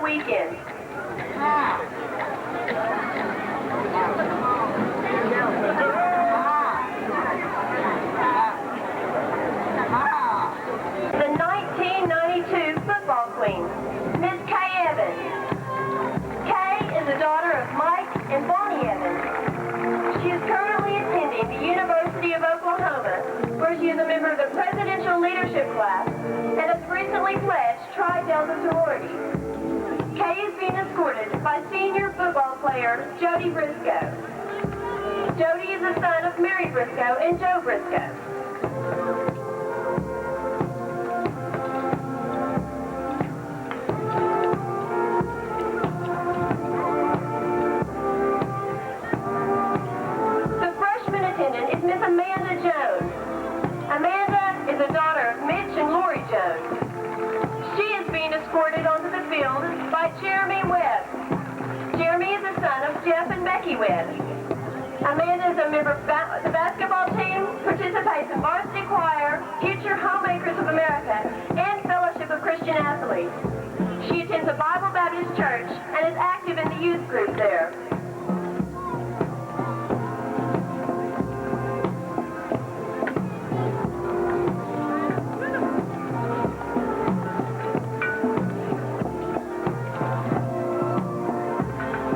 weekend. The 1992 football queen, Miss Kay Evans. Kay is the daughter of Mike and Bonnie Evans. She is currently attending the University of Oklahoma, where she is a member of the Presidential Leadership class and has recently pledged Tri Delta sorority. Kay is being escorted by senior football player Jody Briscoe. Jody is the son of Mary Briscoe and Joe Briscoe. The freshman attendant is Miss Amanda Jones. Amanda is the daughter of Mitch and Lori Jones. She is being escorted onto the field by Jeremy Webb. Jeremy is the son of Jeff and Becky Webb. Amanda is a member of the basketball team, participates in varsity choir, Future Homemakers of America, and Fellowship of Christian Athletes. She attends a Bible Baptist church and is active in the youth group there.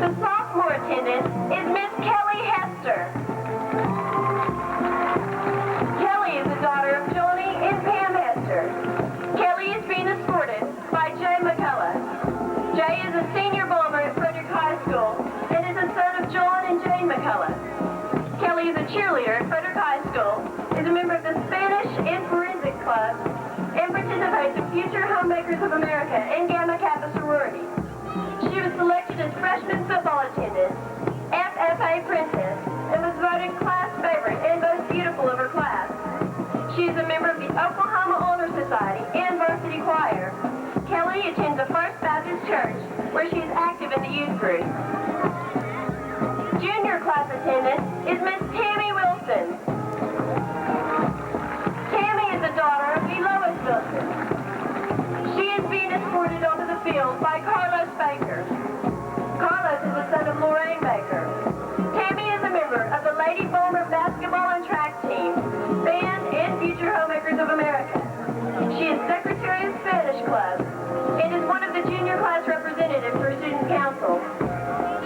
The sophomore attendant is Miss Kelly Hester. Kelly is the daughter of Johnny and Pam Hester. Kelly is being escorted by Jay McCullough. Jay is a senior bomber at Frederick High School and is the son of John and Jane McCullough. Kelly is a cheerleader at Frederick High School, is a member of the Spanish and Forensic Club, and participates in Future Homemakers of America and Gamma Kappa sorority. She was selected as freshman football attendant, FFA Princess, and was voted class favorite and most beautiful of her class. She is a member of the Oklahoma Honor Society and varsity choir. Kelly attends the First Baptist Church, where she is active in the youth group. Junior class attendant is Miss Tammy Wilson. Tammy is the daughter of Lois Wilson. She is being escorted onto the field by Carlos Baker. Carlos is the son of Lorraine Baker. Tammy is a member of the Lady Bomber basketball and track team, band, and Future Homemakers of America. She is secretary of Spanish Club and is one of the junior class representatives for Student Council.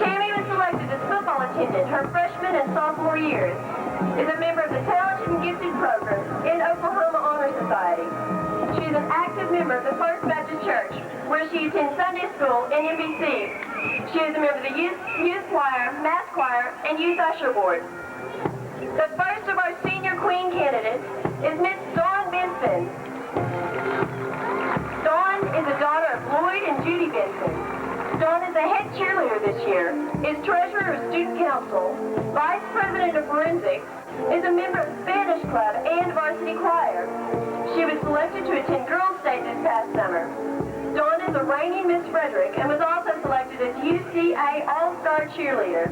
Tammy was selected as football attendant her freshman and sophomore years, is a member of the Talented and Gifted program in Oklahoma Honor Society. She is an active member of the First Baptist Church, where she attends Sunday school and NBC. She is a member of the youth choir, mass choir, and youth usher board. The first of our senior queen candidates is Miss Dawn Benson. Dawn is the daughter of Lloyd and Judy Benson. Dawn is the head cheerleader this year, is treasurer of Student Council, vice president of Forensics, is a member of Spanish Club and varsity choir. She was selected to attend Girls' State this past summer. Dawn is a reigning Miss Frederick and was also selected as UCA All-Star Cheerleader.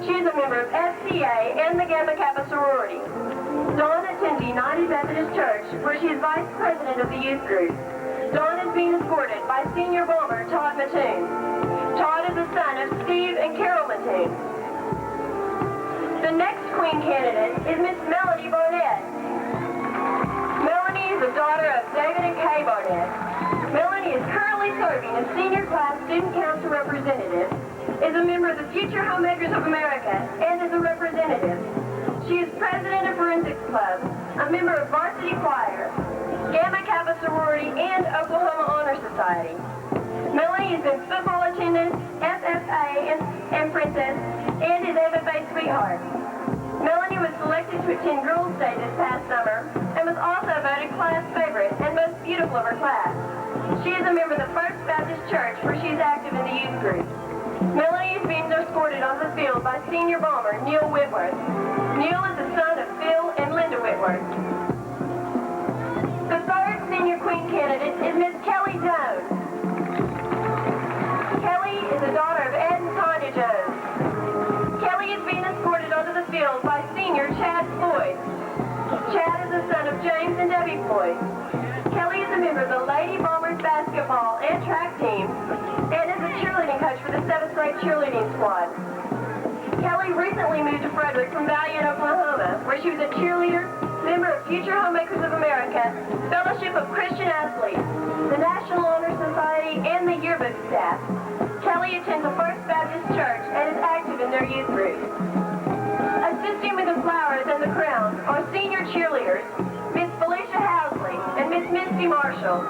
She is a member of FCA and the Gamma Kappa sorority. Dawn attends the United Methodist Church, where she is vice president of the youth group. Dawn is being escorted by senior bomber Todd Mattoon. Todd is the son of Steve and Carol Mattoon. The next queen candidate is Miss Melody Barnett. Melanie is the daughter of David and Kay Barnett. Melanie is currently serving as senior class student council representative, is a member of the Future Homemakers of America, and is a representative. She is president of Forensics Club, a member of varsity choir, Gamma Kappa sorority, and Oklahoma Honor Society. Melanie has been football attendant, FFA, and princess, and is FFA sweetheart. Melanie was selected to attend Girls' Day this past summer and was also voted class favorite and most beautiful of her class. She is a member of the First Baptist Church, where she is active in the youth group. Melanie is being escorted on the field by senior bomber Neil Whitworth. Neil is the son of Phil and Linda Whitworth. The third senior queen candidate is Miss Kelly Jones. Kelly is the daughter of Ed and Tanya Jones. Kelly is being escorted onto the field by senior Chad Floyd. Chad is the son of James and Debbie Floyd. Kelly is a member of the Lady Bombers basketball and track team and graduate from Valiant, Oklahoma, where she was a cheerleader, member of Future Homemakers of America, Fellowship of Christian Athletes, the National Honor Society, and the yearbook staff. Kelly attends the First Baptist Church and is active in their youth group. Assisting with the flowers and the crowns are senior cheerleaders, Miss Felicia Housley and Miss Misty Marshall.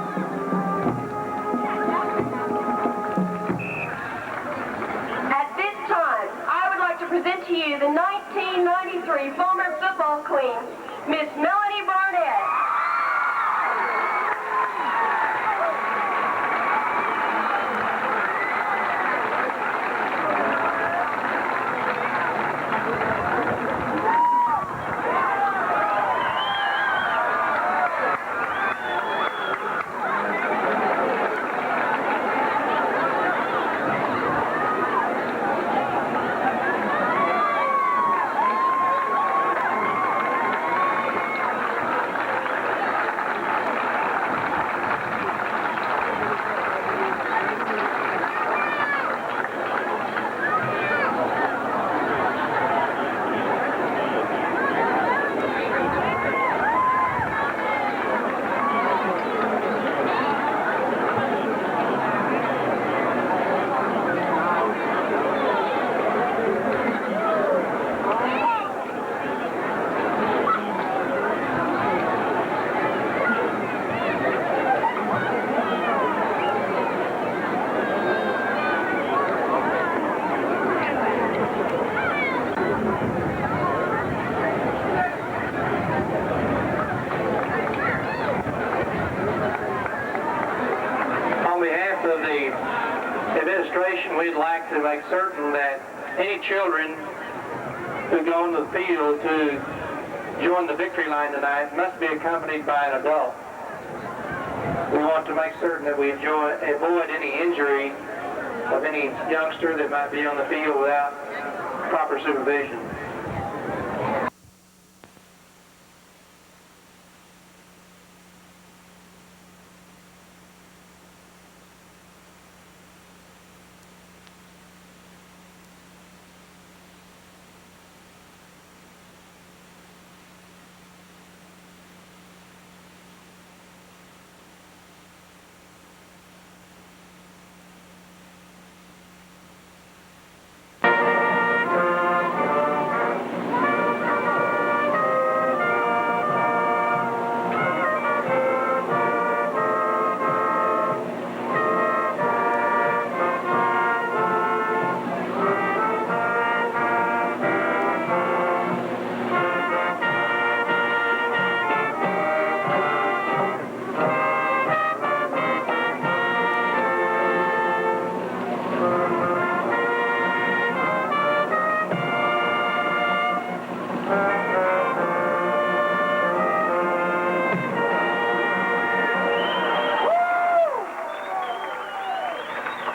At this time, I would like to present to you the 1993 Fulmer Football Queen, Miss Melanie Barnett. We'd like to make certain that any children who go into the field to join the victory line tonight must be accompanied by an adult. We want to make certain that we avoid any injury of any youngster that might be on the field without proper supervision.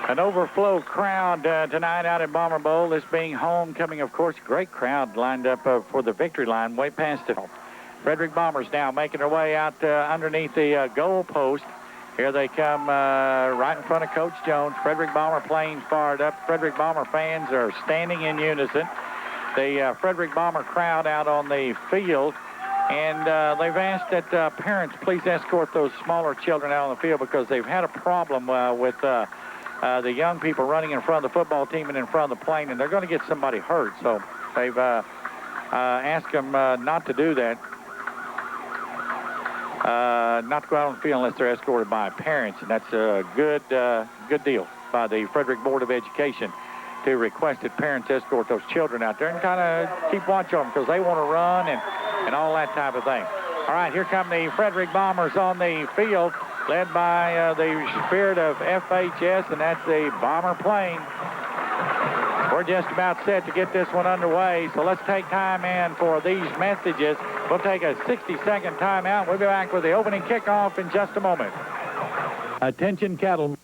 An overflow crowd tonight out at Bomber Bowl. This being homecoming, of course, great crowd lined up for the victory line way past it. Frederick Bombers now making their way out underneath the goal post. Here they come right in front of Coach Jones. Frederick Bomber planes fired up. Frederick Bomber fans are standing in unison. The Frederick Bomber crowd out on the field. And they've asked that parents please escort those smaller children out on the field because they've had a problem with the young people running in front of the football team and in front of the plane, and they're going to get somebody hurt. So they've asked them not to do that, not to go out on the field unless they're escorted by parents, and that's a good deal by the Frederick Board of Education to request that parents escort those children out there and kind of keep watch on them because they want to run and all that type of thing. All right, here come the Frederick Bombers on the field, led by the spirit of FHS, and that's the bomber plane. We're just about set to get this one underway, so let's take time in for these messages. We'll take a 60-second timeout. We'll be back with the opening kickoff in just a moment. Attention, cattle.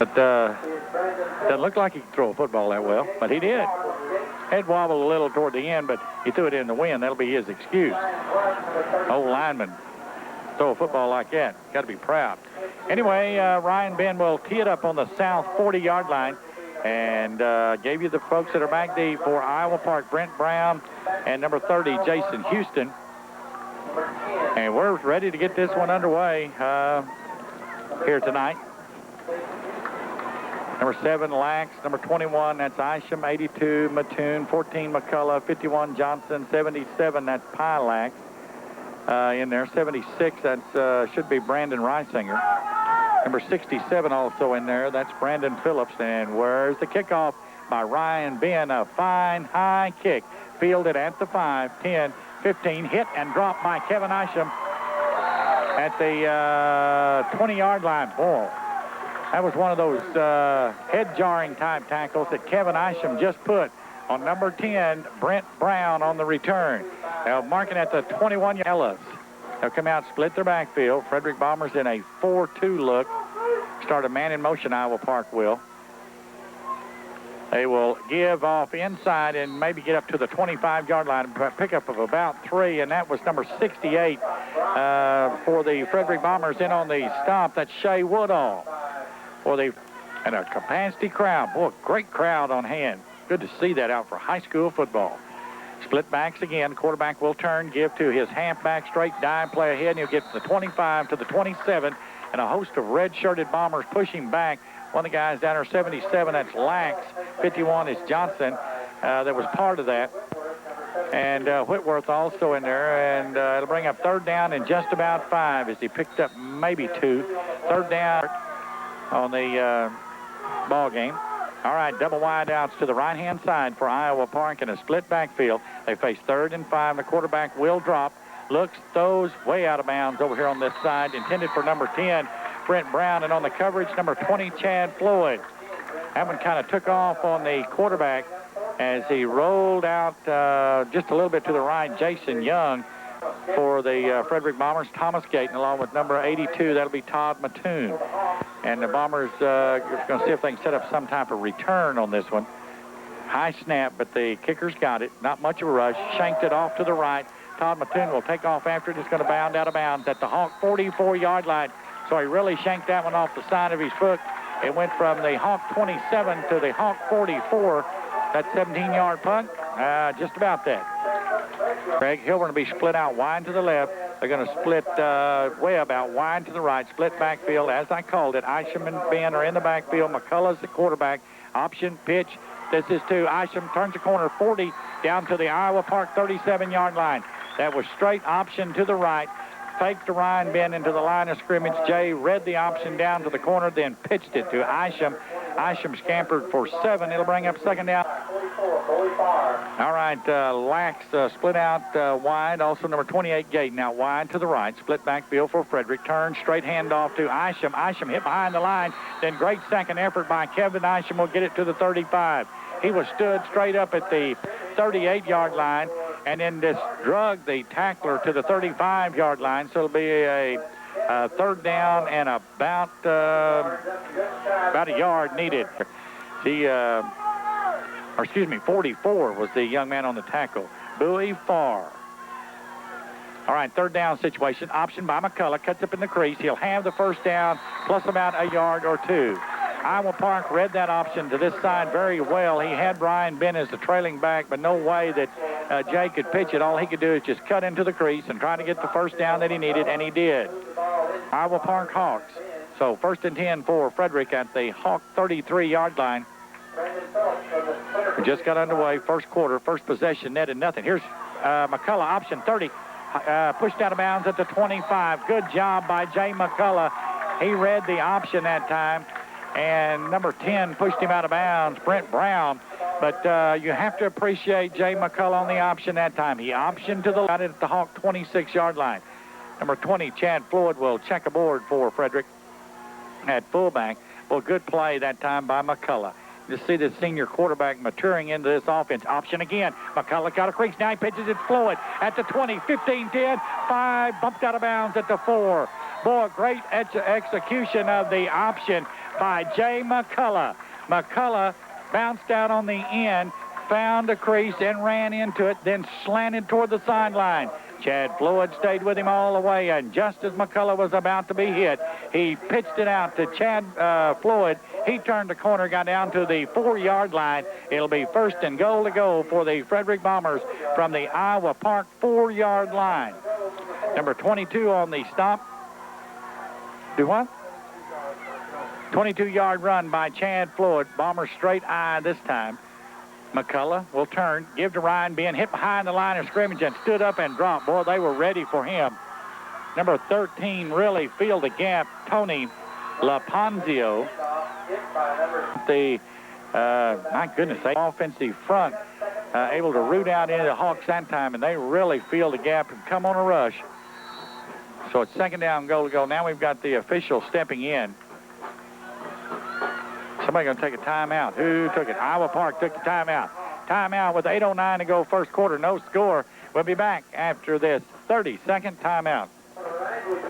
But doesn't look like he could throw a football that well, but he did. Head wobbled a little toward the end, but he threw it in the wind. That'll be his excuse. Old lineman throw a football like that. Got to be proud. Anyway, Ryan Ben will tee it up on the south 40-yard line. And gave you the folks that are back deep for Iowa Park, Brent Brown and number 30, Jason Houston. And we're ready to get this one underway here tonight. Number 7, Lax. Number 21, that's Isham. 82, Mattoon. 14, McCullough. 51, Johnson. 77, that's Pilax. In there. 76, that's should be Brandon Reisinger. Number 67 also in there. That's Brandon Phillips. And where's the kickoff by Ryan Ben? A fine high kick. Fielded at the 5, 10, 15. Hit and dropped by Kevin Isham at the 20-yard line. Boy, that was one of those head-jarring type tackles that Kevin Isham just put on number 10, Brent Brown, on the return. Now marking at the 21 Ellis. They'll come out, split their backfield. Frederick Bombers in a 4-2 look. Start a man in motion, Iowa Park will. They will give off inside and maybe get up to the 25-yard line. Pickup of about 3, and that was number 68 for the Frederick Bombers. In on the stop, that's Shea Woodall. And a capacity crowd. Boy, great crowd on hand. Good to see that out for high school football. Split backs again. Quarterback will turn, give to his halfback, straight dive play ahead, and he'll get from the 25 to the 27. And a host of red-shirted Bombers pushing back. One of the guys down there, 77, that's Lax. 51 is Johnson. That was part of that. And Whitworth also in there. And it'll bring up third down and just about 5 as he picked up maybe 2. Third down on the ball game. All right, double wide outs to the right-hand side for Iowa Park in a split backfield. They face 3rd and 5. The quarterback will drop. Looks, throws way out of bounds over here on this side. Intended for number 10, Brent Brown. And on the coverage, number 20, Chad Floyd. That one kind of took off on the quarterback as he rolled out just a little bit to the right. Jason Young for the Frederick Bombers. Thomas Gayton along with number 82. That'll be Todd Mattoon. And the Bombers are going to see if they can set up some type of return on this one. High snap, but the kickers got it. Not much of a rush. Shanked it off to the right. Todd Mattoon will take off after it. It's going to bound out of bounds at the Hawk 44-yard line. So he really shanked that one off the side of his foot. It went from the Hawk 27 to the Hawk 44. That 17-yard punt, just about that. Craig Hilburn will be split out wide to the left. They're going to split way about wide to the right. Split backfield, as I called it. Isham and Ben are in the backfield. McCullough's the quarterback. Option, pitch. This is to Isham. Turns the corner 40 down to the Iowa Park 37-yard line. That was straight option to the right. Faked to Ryan Ben into the line of scrimmage. Jay read the option down to the corner, then pitched it to Isham. Isham scampered for 7. It'll bring up second down. All right, Lax split out wide. Also number 28, Gayton out wide to the right. Split backfield for Frederick. Turn, straight handoff to Isham. Isham hit behind the line. Then great second effort by Kevin Isham will get it to the 35. He was stood straight up at the 38-yard line and then just drug the tackler to the 35-yard line. So it'll be a third down and about a yard needed. 44 was the young man on the tackle. Bowie Farr. All right, third down situation. Option by McCullough. Cuts up in the crease. He'll have the first down plus about a yard or 2. Iowa Park read that option to this side very well. He had Brian Ben as the trailing back, but no way that Jay could pitch it. All he could do is just cut into the crease and try to get the first down that he needed, and he did. Iowa Park Hawks. So 1st and 10 for Frederick at the Hawk 33-yard line. We just got underway. First quarter, first possession, netted nothing. Here's McCullough, option 30. Pushed out of bounds at the 25. Good job by Jay McCullough. He read the option that time. And number 10 pushed him out of bounds, Brent Brown. But you have to appreciate Jay McCullough on the option that time. He optioned to the left at the Hawk 26-yard line. Number 20, Chad Floyd, will check aboard for Frederick at fullback. Well, good play that time by McCullough. You see the senior quarterback maturing into this offense. Option again. McCullough got a crease. Now he pitches it Floyd at the 20, 15, 10, 5, bumped out of bounds at the 4. Boy, great execution of the option by Jay McCullough. McCullough bounced out on the end, found a crease and ran into it, then slanted toward the sideline. Chad Floyd stayed with him all the way, and just as McCullough was about to be hit, he pitched it out to Chad Floyd. He turned the corner, got down to the 4-yard line. It'll be first and goal to go for the Frederick Bombers from the Iowa Park 4-yard line. Number 22 on the stop. Do what? 22-yard run by Chad Floyd. Bombers straight eye this time. McCullough will turn, give to Ryan Ben, hit behind the line of scrimmage and stood up and dropped. Boy, they were ready for him. Number 13 really filled the gap. Tony LaPonzio. My goodness, the offensive front able to root out into the Hawks that time, and they really filled the gap and come on a rush. So it's second down, goal to go. Now we've got the official stepping in. Somebody going to take a timeout. Who took it? Iowa Park took the timeout. Timeout with 8:09 to go first quarter. No score. We'll be back after this 30-second timeout.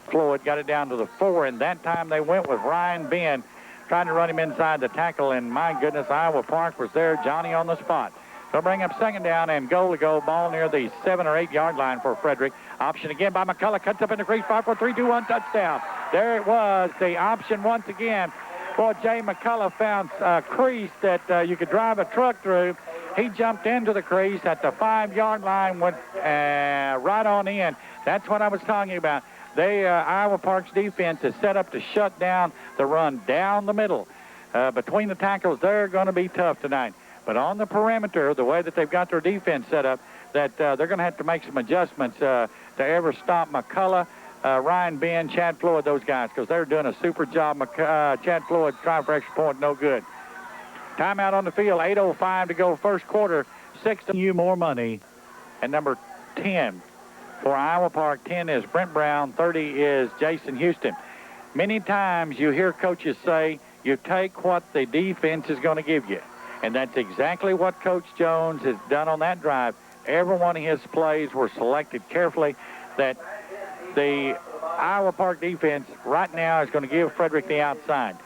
Floyd got it down to the 4, and that time they went with Ryan Ben trying to run him inside the tackle, and my goodness, Iowa Park was there. Johnny on the spot. They'll bring up second down and goal to go. Ball near the 7 or 8 yard line for Frederick. Option again by McCullough. Cuts up in the crease. 5, 4, 3, 2, 1. Touchdown. There it was. The option once again. Boy, Jay McCullough found a crease that you could drive a truck through. He jumped into the crease at the 5 yard line, went right on in. That's what I was talking about. Iowa Park's defense is set up to shut down the run down the middle. Between the tackles, they're going to be tough tonight. But on the perimeter, the way that they've got their defense set up, that they're going to have to make some adjustments to ever stop McCullough, Ryan Ben, Chad Floyd, those guys, because they're doing a super job. Chad Floyd trying for extra point, no good. Timeout on the field, 8:05 to go first quarter. 6 to you more money. And number 10 for Iowa Park, 10 is Brent Brown, 30 is Jason Houston. Many times you hear coaches say, you take what the defense is going to give you. And that's exactly what Coach Jones has done on that drive. Every one of his plays were selected carefully. That the Iowa Park defense right now is going to give Frederick the outside.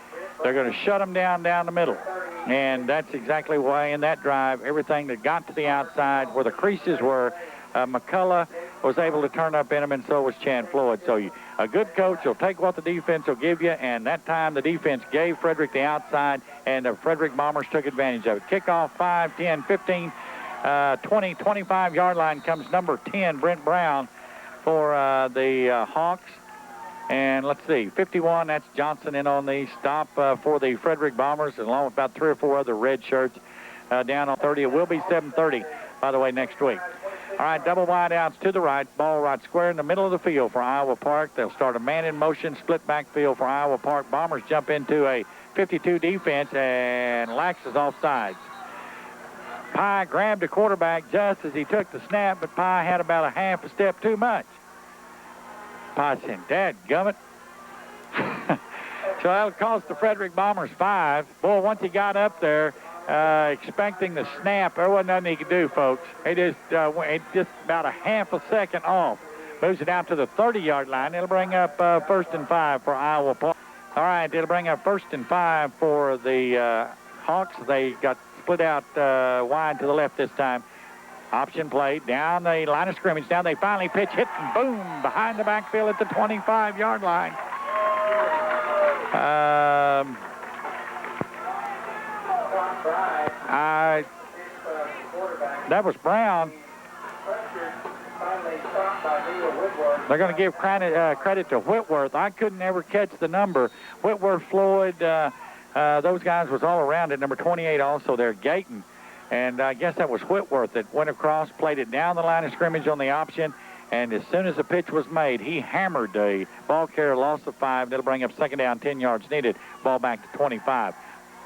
They're going to shut them down the middle. And that's exactly why in that drive, everything that got to the outside where the creases were, McCullough was able to turn up in them, and so was Chad Floyd. So a good coach will take what the defense will give you, and that time the defense gave Frederick the outside, and the Frederick Bombers took advantage of it. Kickoff 5, 10, 15, 20, 25-yard line comes number 10, Brent Brown, for the Hawks. And let's see, 51, that's Johnson in on the stop for the Frederick Bombers, along with about 3 or 4 other red shirts down on 30. It will be 7:30, by the way, next week. All right, double wide outs to the right, ball right square in the middle of the field for Iowa Park. They'll start a man in motion, split backfield for Iowa Park. Bombers jump into a 52 defense, and Lax is off sides. Pye grabbed the quarterback just as he took the snap, but Pye had about a half a step too much. Pye said, "Dadgummit." So that'll cost the Frederick Bombers 5. Boy, once he got up there, expecting the snap, there wasn't nothing he could do, folks. He just about a half a second off. Moves it out to the 30-yard line. It'll bring up first and 5 for Iowa Park. All right, it'll bring up first and 5 for the Hawks. They got split out wide to the left this time. Option play down the line of scrimmage. Now they finally pitch, hit, and boom, behind the backfield at the 25-yard line. That was Brown. They're going to give credit to Whitworth. I couldn't ever catch the number. Whitworth, Floyd, those guys was all around it. Number 28 also there, Gayton. And I guess that was Whitworth that went across, played it down the line of scrimmage on the option, and as soon as the pitch was made, he hammered the ball carrier, loss of 5. That'll bring up second down, 10 yards needed. Ball back to 25.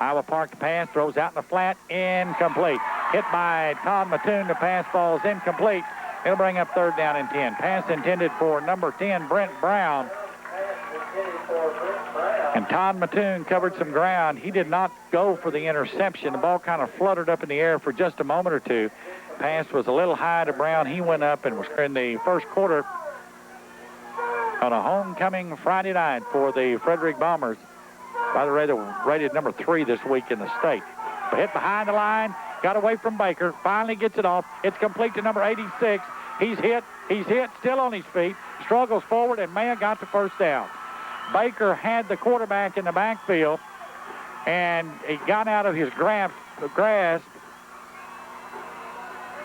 Iowa Park to pass, throws out in the flat, incomplete. Hit by Todd Mattoon, the pass falls incomplete. It'll bring up third down and 10. Pass intended for number 10, Brent Brown. And Todd Mattoon covered some ground. He did not go for the interception. The ball kind of fluttered up in the air for just a moment or two. Pass was a little high to Brown. He went up and was in the first quarter on a homecoming Friday night for the Frederick Bombers. By the way, they're rated number 3 this week in the state. But hit behind the line, got away from Baker, finally gets it off. It's complete to number 86. He's hit, still on his feet, struggles forward, and Maya got the first down. Baker had the quarterback in the backfield, and he got out of his grasp.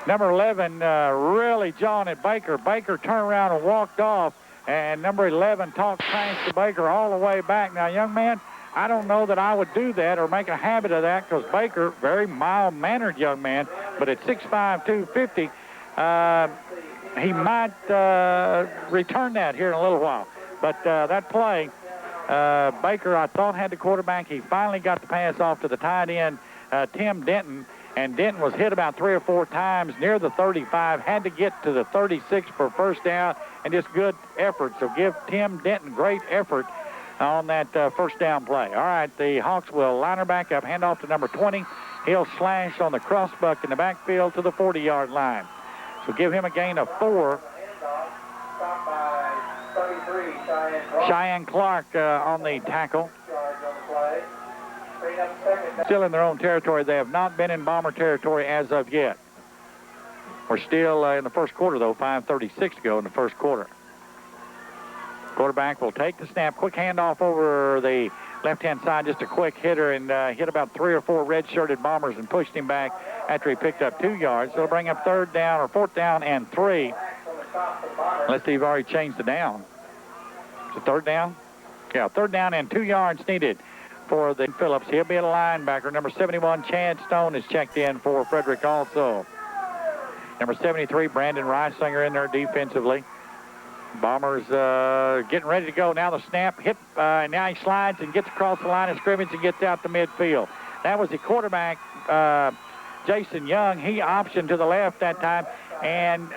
Number 11 really jawing at Baker. Baker turned around and walked off, and number 11 talked trash to Baker all the way back. Now, young man, I don't know that I would do that or make a habit of that, because Baker, very mild-mannered young man, but at 6'5", 250, he might return that here in a little while. But that play, Baker, I thought, had the quarterback. He finally got the pass off to the tight end, Tim Denton, and Denton was hit about 3 or 4 times near the 35, had to get to the 36 for first down, and just good effort. So give Tim Denton great effort on that first down play. All right, the Hawks will line her back up, hand off to number 20. He'll slash on the crossbuck in the backfield to the 40-yard line. So give him a gain of 4. Cheyenne Clark on the tackle. Still in their own territory. They have not been in Bomber territory as of yet. We're still in the first quarter, though. 5:36 to go in the first quarter. Quarterback will take the snap. Quick handoff over the left-hand side. Just a quick hitter, and hit about 3 or 4 red-shirted Bombers and pushed him back after he picked up 2 yards. So it'll bring up 3rd down or 4th down and 3. Unless they've already changed the down. It's a 3rd down? Yeah, 3rd down and 2 yards needed for the Phillips. He'll be a linebacker. Number 71, Chad Stone, is checked in for Frederick also. Number 73, Brandon Reisinger in there defensively. Bombers getting ready to go. Now the snap, hit, now he slides and gets across the line of scrimmage and gets out to midfield. That was the quarterback, Jason Young. He optioned to the left that time and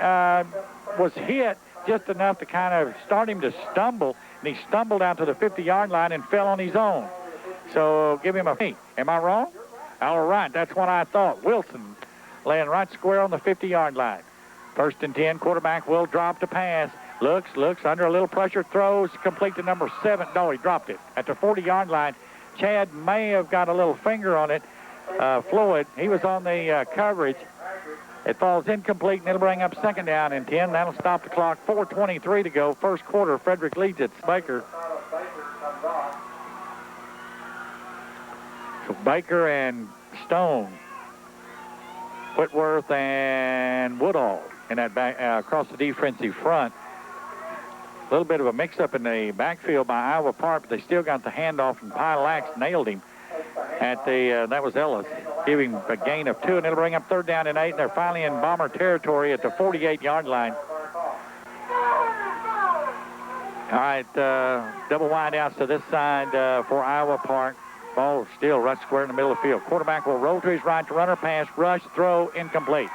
was hit just enough to kind of start him to stumble, and he stumbled out to the 50-yard line and fell on his own. So give him a feet. Am I wrong? All right, that's what I thought. Wilson laying right square on the 50-yard line. 1st and 10, quarterback will drop the pass. Looks under a little pressure, throws complete to number 7. No, he dropped it at the 40-yard line. Chad may have got a little finger on it. Floyd, he was on the coverage. It falls incomplete, and it'll bring up 2nd down and 10. That'll stop the clock. 4:23 to go. First quarter, Frederick leads it. Baker. So Baker and Stone, Whitworth and Woodall in that back across the defensive front. A little bit of a mix-up in the backfield by Iowa Park, but they still got the handoff, and Pylax nailed him at the, that was Ellis, giving a gain of 2, and it'll bring up 3rd down and 8, and they're finally in Bomber territory at the 48-yard line. All right, double wide outs to this side for Iowa Park. Ball still right square in the middle of the field. Quarterback will roll to his right to runner, pass, rush, throw, incomplete.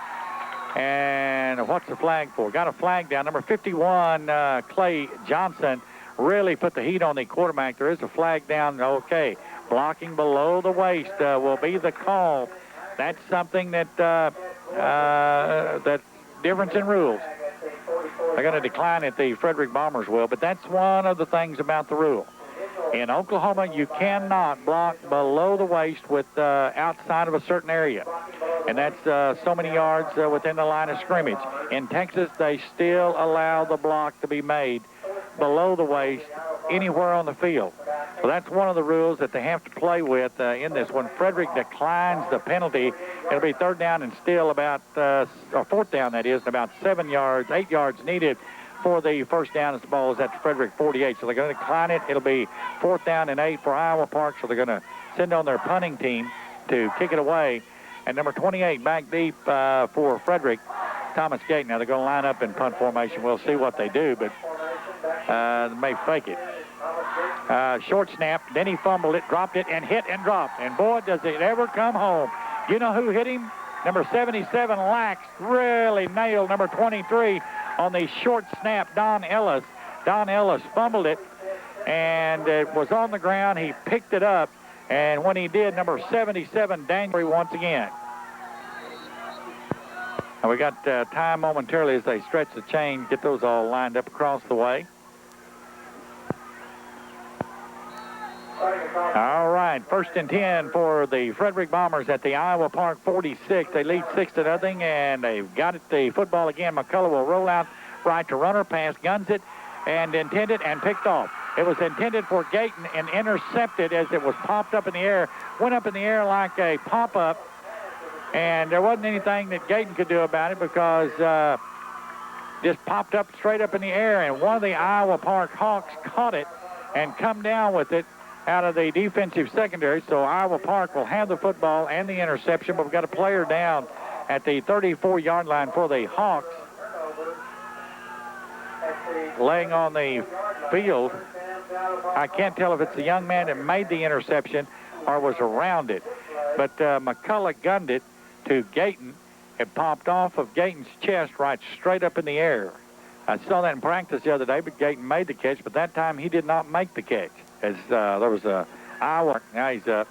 And what's the flag for? Got a flag down. Number 51, Clay Johnson, really put the heat on the quarterback. There is a flag down. Okay, blocking below the waist will be the call. That's something that that's difference in rules. They're going to decline it, the Frederick Bombers will, but that's one of the things about the rule. In Oklahoma, you cannot block below the waist with outside of a certain area. And that's so many yards within the line of scrimmage. In Texas, they still allow the block to be made below the waist anywhere on the field. So that's one of the rules that they have to play with in this one. Frederick declines the penalty. It'll be 3rd down and still about, or 4th down, that is, and about 8 yards needed for the first down as the ball is at the Frederick 48. So they're going to decline it. It'll be 4th down and 8 for Iowa Park. So they're going to send on their punting team to kick it away. And number 28 back deep for Frederick, Thomas Gate. Now they're going to line up in punt formation. We'll see what they do, but they may fake it. Short snap. Then he fumbled it, dropped it, and hit and dropped. And boy, does it ever come home. You know who hit him? Number 77, Lax, really nailed number 23 on the short snap, Don Ellis. Don Ellis fumbled it, and it was on the ground. He picked it up, and when he did, number 77, Dangry once again. And we got time momentarily as they stretch the chain, get those all lined up across the way. All right, 1st and 10 for the Frederick Bombers at the Iowa Park 46. They lead 6-0, and they've got it. The football again. McCullough will roll out right to runner, pass, guns it, and intended and picked off. It was intended for Gayton and intercepted as it was popped up in the air. Went up in the air like a pop-up, and there wasn't anything that Gayton could do about it because just popped up straight up in the air, and one of the Iowa Park Hawks caught it and come down with it out of the defensive secondary. So Iowa Park will have the football and the interception, but we've got a player down at the 34-yard line for the Hawks. Laying on the field, I can't tell if it's the young man that made the interception or was around it, but McCullough gunned it to Gayton. It popped off of Gayton's chest right straight up in the air. I saw that in practice the other day, but Gayton made the catch, but that time he did not make the catch. As there was a Iowa, now he's up.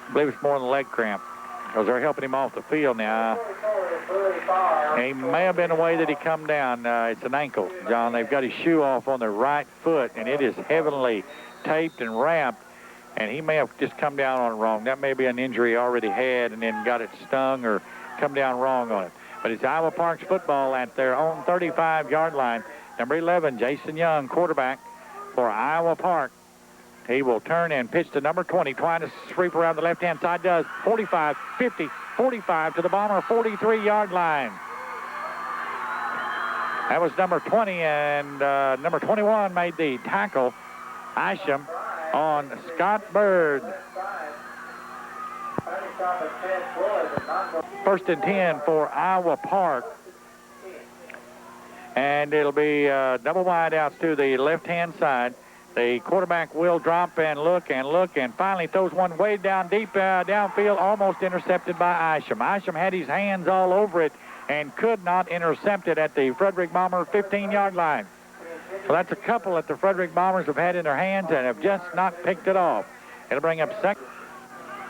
I believe it's more than a leg cramp because they're helping him off the field now. He may have been the way that he come down. It's an ankle, John. They've got his shoe off on the right foot, and it is heavily taped and wrapped, and he may have just come down on it wrong. That may be an injury he already had and then got it stung or come down wrong on it. But it's Iowa Park's football at their own 35-yard line. Number 11, Jason Young, quarterback for Iowa Park. He will turn and pitch to number 20, trying to sweep around the left-hand side. Does 45, 50, 45 to the Bomber 43-yard line. That was number 20, and number 21 made the tackle, Isham, on Scott Bird. 1st and 10 for Iowa Park. And it'll be double wide outs to the left-hand side. The quarterback will drop and look, and finally throws one way down deep downfield, almost intercepted by Isham. Isham had his hands all over it and could not intercept it at the Frederick Bomber 15-yard line. So that's a couple that the Frederick Bombers have had in their hands and have just not picked it off. It'll bring up second.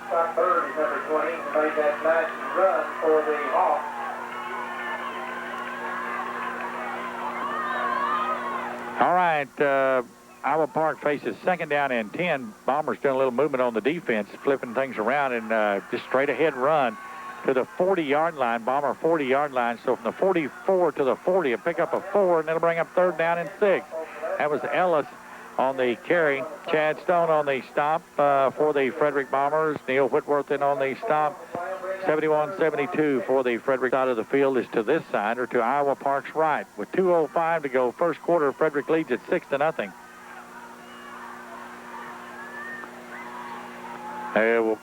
Scott Bird is number 20, made that nice run for the Hawks. All right, Iowa Park faces 2nd down and 10. Bombers doing a little movement on the defense, flipping things around, and just straight ahead run to the 40-yard line, Bomber 40-yard line. So from the 44 to the 40, a pickup of 4, and it'll bring up 3rd down and 6. That was Ellis on the carry. Chad Stone on the stop for the Frederick Bombers. Neil Whitworth in on the stop. 71-72 for the Frederick side of the field is to this side, or to Iowa Park's right. With 2:05 to go, first quarter, Frederick leads at 6-0.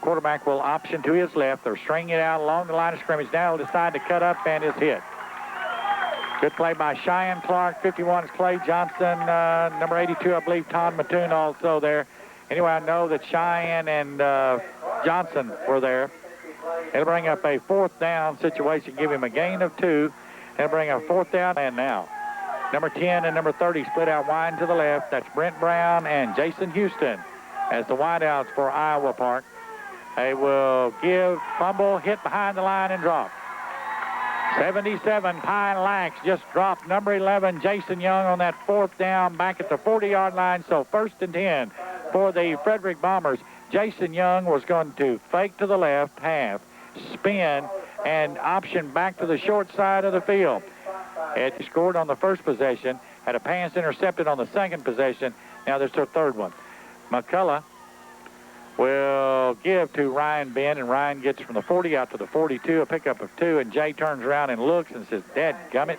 Quarterback will option to his left. They're stringing it out along the line of scrimmage. Now he'll decide to cut up and is hit. Good play by Cheyenne Clark. 51 is Clay Johnson. Number 82, I believe, Todd Mattoon also there. Anyway, I know that Cheyenne and Johnson were there. It'll bring up a 4th down situation, give him a gain of 2. It'll bring up 4th down, and now number 10 and number 30 split out wide to the left. That's Brent Brown and Jason Houston as the wideouts for Iowa Park. They will give, fumble, hit behind the line, and drop. 77, Pine Lax just dropped number 11, Jason Young, on that 4th down back at the 40-yard line. So 1st and 10 for the Frederick Bombers. Jason Young was going to fake to the left, half, spin, and option back to the short side of the field. It scored on the first possession, had a pass intercepted on the second possession. Now there's their 3rd one. McCullough will give to Ryan Ben, and Ryan gets from the 40 out to the 42, a pickup of 2, and Jay turns around and looks and says, "Dadgummit,"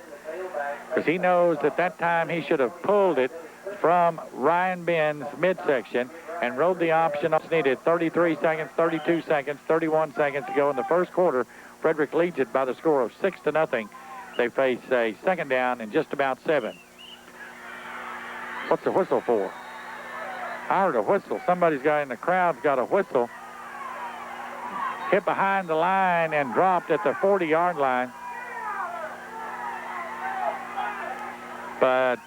because he knows that that time he should have pulled it from Ryan Ben's midsection and rode the option. Needed 33 seconds, 32 seconds, 31 seconds to go in the first quarter. Frederick leads it by the score of 6-0. They face a 2nd down and just about 7. What's the whistle for? I heard a whistle. Somebody's got in the crowd's got a whistle. Hit behind the line and dropped at the 40-yard line. But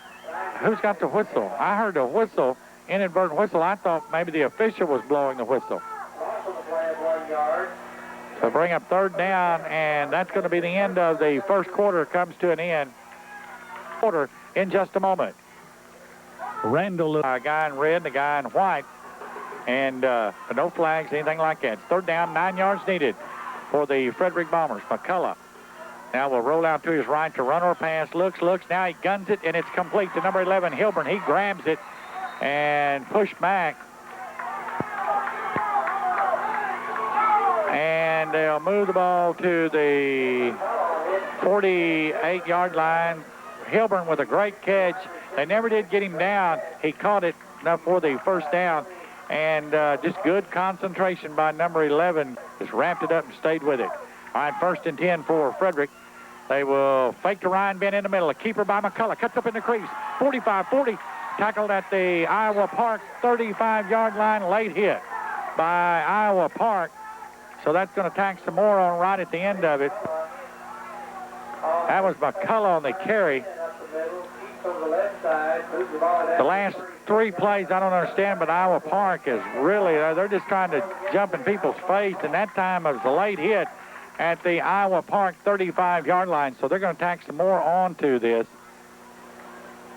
who's got the whistle? I heard a whistle, inadvertent whistle. I thought maybe the official was blowing the whistle. So bring up 3rd down, and that's going to be the end of the first quarter. Comes to an end. Quarter in just a moment. Randall, a guy in red and a guy in white. and no flags, anything like that. It's third down, 9 yards needed for the Frederick Bombers. McCullough now will roll out to his right to run or pass. Looks. Now he guns it, and it's complete to number 11, Hilburn. He grabs it and pushed back. And they'll move the ball to the 48-yard line. Hilburn with a great catch. They never did get him down. He caught it enough for the first down. And just good concentration by number 11. Just wrapped it up and stayed with it. All right, 1st and 10 for Frederick. They will fake to Ryan Ben in the middle. A keeper by McCullough. Cuts up in the crease. 45-40. Tackled at the Iowa Park 35-yard line. Late hit by Iowa Park. So that's going to tack some more on right at the end of it. That was McCullough on the carry. The last 3 plays, I don't understand, but Iowa Park is really, they're just trying to jump in people's face. And that time it was a late hit at the Iowa Park 35-yard line. So they're going to tack some more onto this.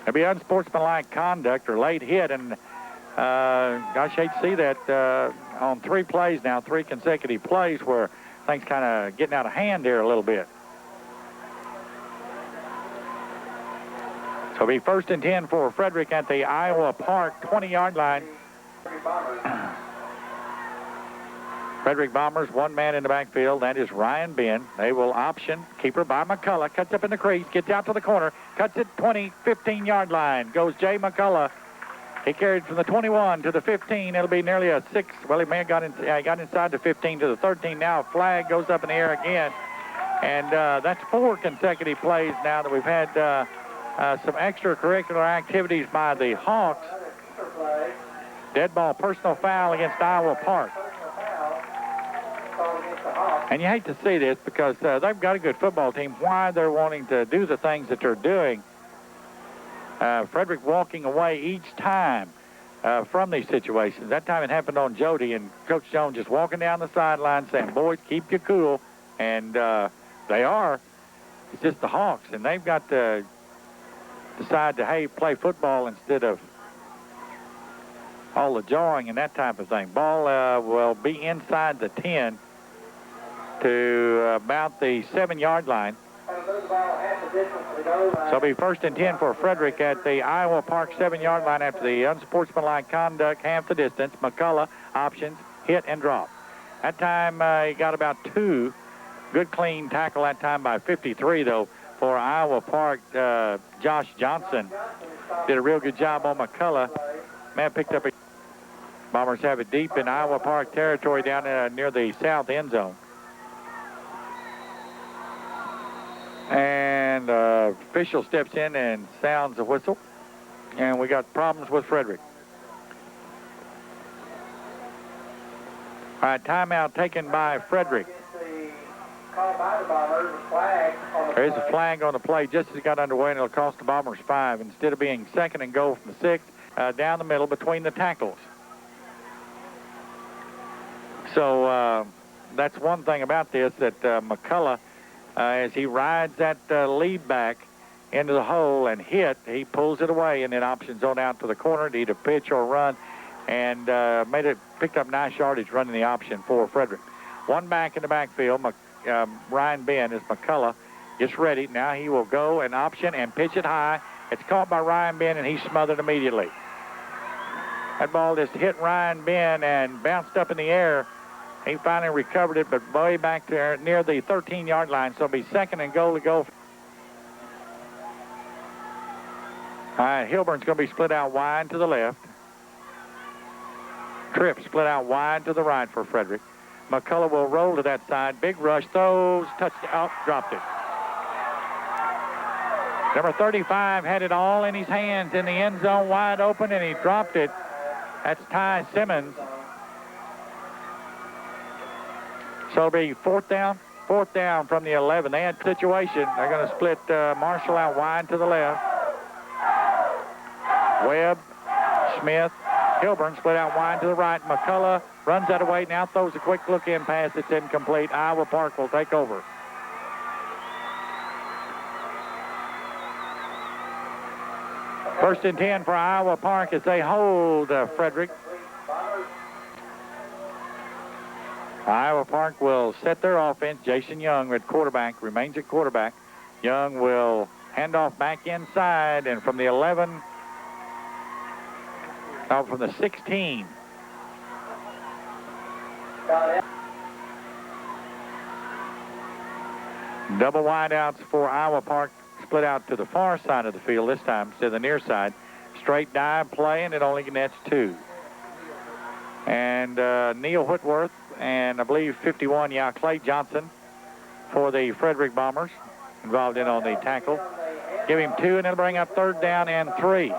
It'll be unsportsmanlike conduct or late hit. And gosh, hate to see that on 3 plays now, 3 consecutive plays where things kind of getting out of hand here a little bit. So it'll be 1st and 10 for Frederick at the Iowa Park 20-yard line. Frederick Bombers, 1 man in the backfield. That is Ryan Ben. They will option. Keeper by McCullough. Cuts up in the crease. Gets out to the corner. Cuts it 20, 15-yard line. Goes Jay McCullough. He carried from the 21 to the 15. It'll be nearly a 6. Well, he may have got inside the 15 to the 13. Now a flag goes up in the air again. And that's 4 consecutive plays now that we've had some extracurricular activities by the Hawks. Dead ball personal foul against Iowa Park. And you hate to see this because they've got a good football team. Why they're wanting to do the things that they're doing. Frederick walking away each time from these situations. That time it happened on Jody, and Coach Jones just walking down the sideline saying, boys, keep you cool. And they are. It's just the Hawks, and they've got to decide to, hey, play football instead of all the jawing and that type of thing. Ball will be inside the 10 to about the 7-yard line. So it'll be 1st and 10 for Frederick at the Iowa Park 7-yard line after the unsportsmanlike conduct, half the distance. McCullough options, hit and drop. That time he got about 2. Good clean tackle that time by 53, though, for Iowa Park. Josh Johnson did a real good job on McCullough. Man picked up a... Bombers have it deep in Iowa Park territory down near the south end zone. And official steps in and sounds a whistle. And we got problems with Frederick. All right, timeout taken by Frederick. There is a flag on the play just as it got underway, and it'll cost the Bombers 5. Instead of being 2nd and goal from the 6, down the middle between the tackles. So that's one thing about this, that McCullough, as he rides that lead back into the hole and hit, he pulls it away and then options on out to the corner to either pitch or run, and picked up nice yardage running the option for Frederick. 1 back in the backfield. Ryan Ben is McCullough. Gets ready. Now he will go and option and pitch it high. It's caught by Ryan Ben, and he's smothered immediately. That ball just hit Ryan Ben and bounced up in the air. He finally recovered it, but way back there near the 13-yard line. So it'll be 2nd and goal to go. All right, Hilburn's going to be split out wide to the left. Tripp split out wide to the right for Frederick. McCullough will roll to that side. Big rush, throws, touchdown, dropped it. Number 35 had it all in his hands in the end zone, wide open, and he dropped it. That's Ty Simmons. So it'll be 4th down from the 11. They had situation. They're going to split Marshall out wide to the left. Webb, Smith, Hilburn split out wide to the right. McCullough runs out of way, now throws a quick look-in pass that's incomplete. Iowa Park will take over. First and 10 for Iowa Park as they hold Frederick. Iowa Park will set their offense. Jason Young at quarterback, remains at quarterback. Young will hand off back inside, and from the 11, from the 16. Double wideouts for Iowa Park, split out to the far side of the field this time instead of the near side. Straight dive play, and it only nets 2. And Neil Whitworth and I believe 51, Clay Johnson for the Frederick Bombers involved in on the tackle. Give him 2, and it'll bring up 3rd down and 3. He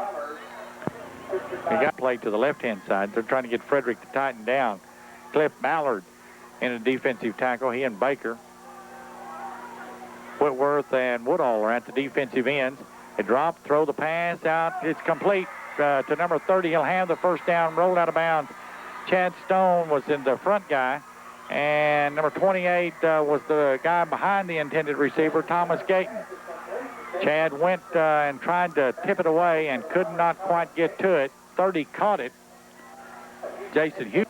got played to the left-hand side. They're trying to get Frederick to tighten down. Cliff Ballard in a defensive tackle, he and Baker. Whitworth and Woodall are at the defensive ends. They drop, throw the pass out. It's complete to number 30. He'll have the first down, rolled out of bounds. Chad Stone was in the front guy, and number 28 was the guy behind the intended receiver, Thomas Gayton. Chad went and tried to tip it away and could not quite get to it. 30 caught it. Jason Hughes,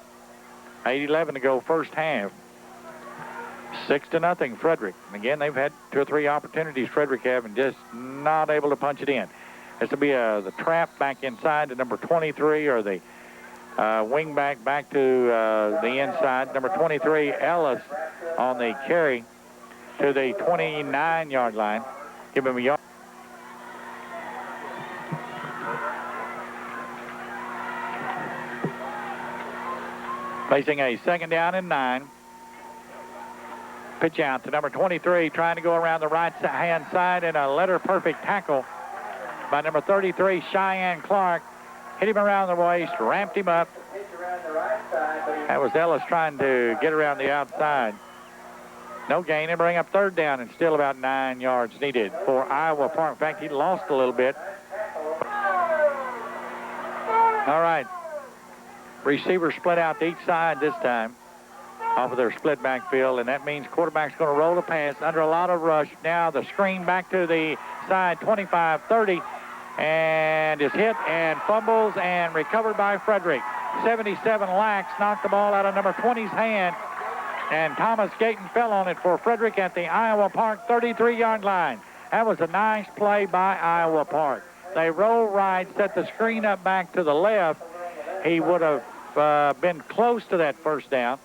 8:11 to go first half. 6-0 Frederick. And again, they've had 2 or 3 opportunities, Frederick have, and just not able to punch it in. This will be the trap back inside to number 23, or the wing back to the inside. Number 23, Ellis, on the carry to the 29-yard line. Give him a yard. Facing a 2nd down and 9. Pitch out to number 23, trying to go around the right-hand side, and a letter-perfect tackle by number 33, Cheyenne Clark. Hit him around the waist, ramped him up. That was Ellis trying to get around the outside. No gain, and bring up 3rd down, and still about 9 yards needed for Iowa Park. In fact, he lost a little bit. All right. Receivers split out to each side this time off of their split backfield, and that means quarterback's going to roll the pass under a lot of rush. Now the screen back to the side, 25-30, and is hit and fumbles and recovered by Frederick. 77 Lax knocked the ball out of number 20's hand, and Thomas Gayton fell on it for Frederick at the Iowa Park 33-yard line. That was a nice play by Iowa Park. They roll right, set the screen up back to the left. He would have been close to that first down.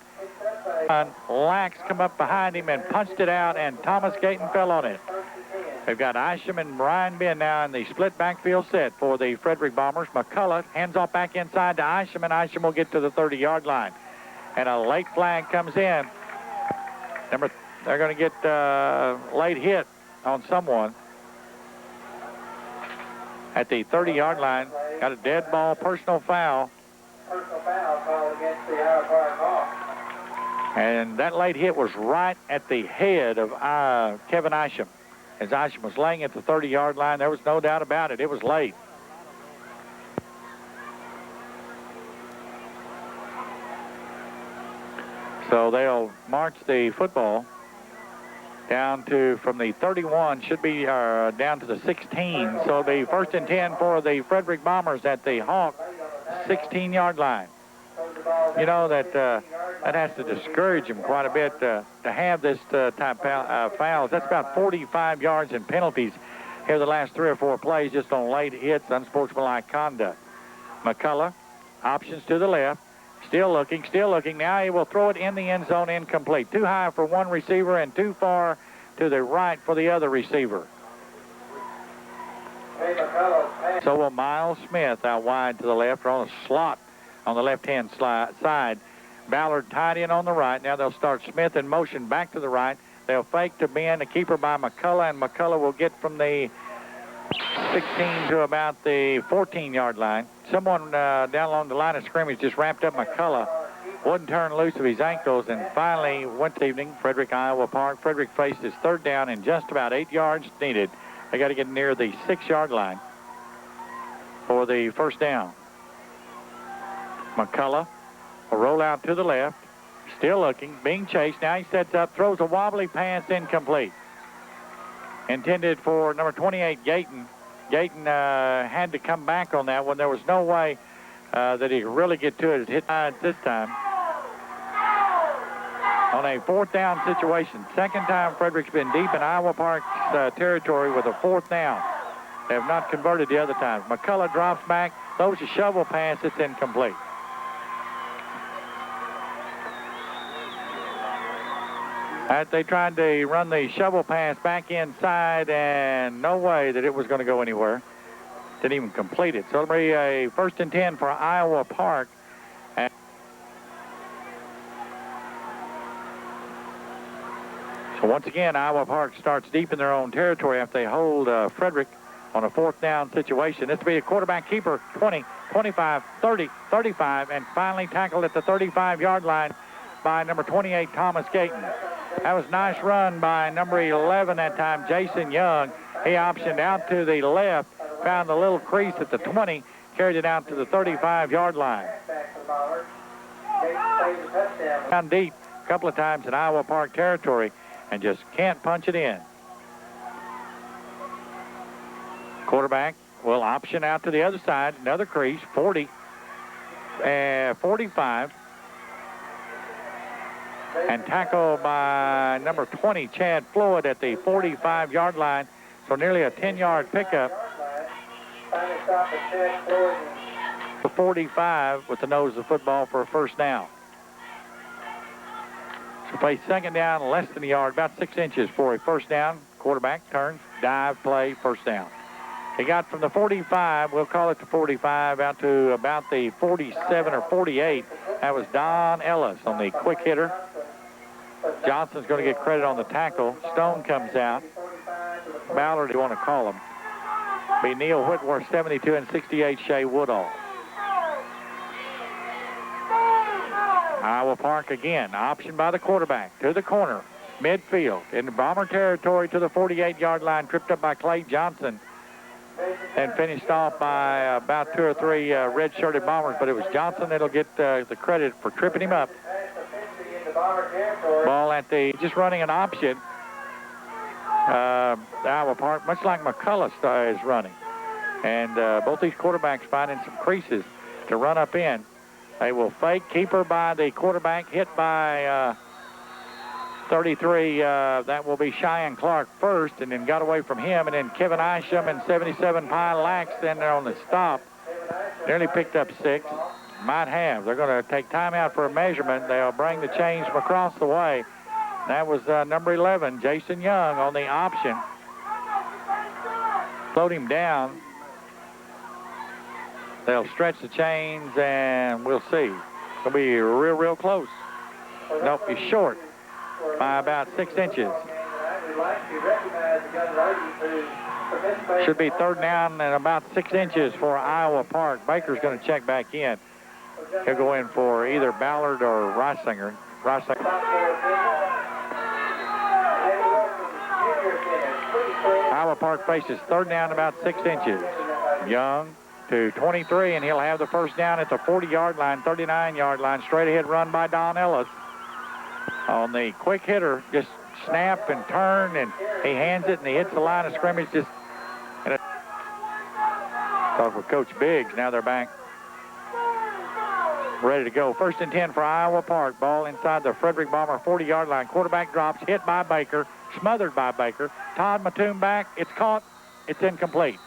Lax come up behind him and punched it out, and Thomas Gayton fell on it. They've got Isham and Ryan Ben now in the split backfield set for the Frederick Bombers. McCullough hands off back inside to Isham, and Isham will get to the 30-yard line. And a late flag comes in. They're going to get late hit on someone at the 30-yard line. Got a dead ball, personal foul. Personal foul called against the Iowa Park Hawks. And that late hit was right at the head of Kevin Isham. As Isham was laying at the 30-yard line, there was no doubt about it. It was late. So they'll march the football down to, from the 31, should be down to the 16. So it'll be 1st and 10 for the Frederick Bombers at the Hawk 16-yard line. You know, that has to discourage them quite a bit to have this type of fouls. That's about 45 yards in penalties here the last 3 or 4 plays just on late hits, unsportsmanlike conduct. McCullough, options to the left. Still looking. Now he will throw it in the end zone, incomplete. Too high for one receiver and too far to the right for the other receiver. So will Miles Smith out wide to the left, or on a slot on the left-hand side. Ballard tied in on the right. Now they'll start Smith in motion back to the right. They'll fake to Ben, a keeper by McCullough, and McCullough will get from the 16 to about the 14-yard line. Someone down along the line of scrimmage just wrapped up McCullough. Wouldn't turn loose of his ankles, and finally, Wednesday evening, Frederick, Iowa Park. Frederick faced his 3rd down and just about 8 yards needed. They got to get near the 6-yard line for the first down. McCullough will roll out to the left. Still looking, being chased. Now he sets up, throws a wobbly pass, incomplete. Intended for number 28, Gayton. Gayton had to come back on that one. There was no way that he could really get to it. It hit this time. on a 4th down situation. Second time Frederick's been deep in Iowa Park's territory with a 4th down. They have not converted the other times. McCullough drops back, throws a shovel pass. It's incomplete. They tried to run the shovel pass back inside, and no way that it was going to go anywhere. Didn't even complete it. So it'll be a 1st and 10 for Iowa Park. So once again, Iowa Park starts deep in their own territory after they hold Frederick on a 4th down situation. This will be a quarterback keeper, 20, 25, 30, 35, and finally tackled at the 35-yard line by number 28, Thomas Gayton. That was a nice run by number 11 that time, Jason Young. He optioned out to the left, found the little crease at the 20, carried it out to the 35-yard line. Down deep a couple of times in Iowa Park territory and just can't punch it in. Quarterback will option out to the other side, another crease, 40, 45, and tackled by number 20, Chad Floyd, at the 45-yard line. So nearly a 10-yard pickup. 45 with the nose of the football for a 1st down. So play 2nd down, less than a yard, about 6 inches for a 1st down. Quarterback turns, dive, play, 1st down. He got from the 45, we'll call it the 45, out to about the 47 or 48. That was Don Ellis on the quick hitter. Johnson's going to get credit on the tackle. Stone comes out. Ballard, you want to call him. Be Neil Whitworth, 72, and 68, Shea Woodall. Iowa Park again, option by the quarterback to the corner, midfield, in the Bomber territory to the 48-yard line, tripped up by Clay Johnson, and finished off by about 2 or 3 red-shirted Bombers, but it was Johnson that'll get the credit for tripping him up. Ball at the, just running an option. Iowa Park, much like McCullough is running. And both these quarterbacks finding some creases to run up in. They will fake, keeper by the quarterback, hit by 33. That will be Cheyenne Clark first, and then got away from him. And then Kevin Isham and 77 Pie Lax in there on the stop. Nearly picked up 6. Might have. They're going to take time out for a measurement. They'll bring the chains from across the way. That was number 11, Jason Young, on the option. Float him down. They'll stretch the chains, and we'll see. It'll be real close. Nope, he's short by about 6 inches. Should be 3rd down and about 6 inches for Iowa Park. Baker's going to check back in. He'll go in for either Ballard or Reisinger. Iowa Park faces 3rd down about 6 inches. Young to 23, and he'll have the 1st down at the 40-yard line, 39-yard line. Straight ahead run by Don Ellis. On the quick hitter, just snap and turn, and he hands it, and he hits the line of scrimmage. Just talk with Coach Biggs. Now they're back, ready to go. 1st and 10 for Iowa Park. Ball inside the Frederick Bomber 40-yard line. Quarterback drops, hit by Baker, smothered by Baker. Todd Mattoon back. It's caught. It's incomplete.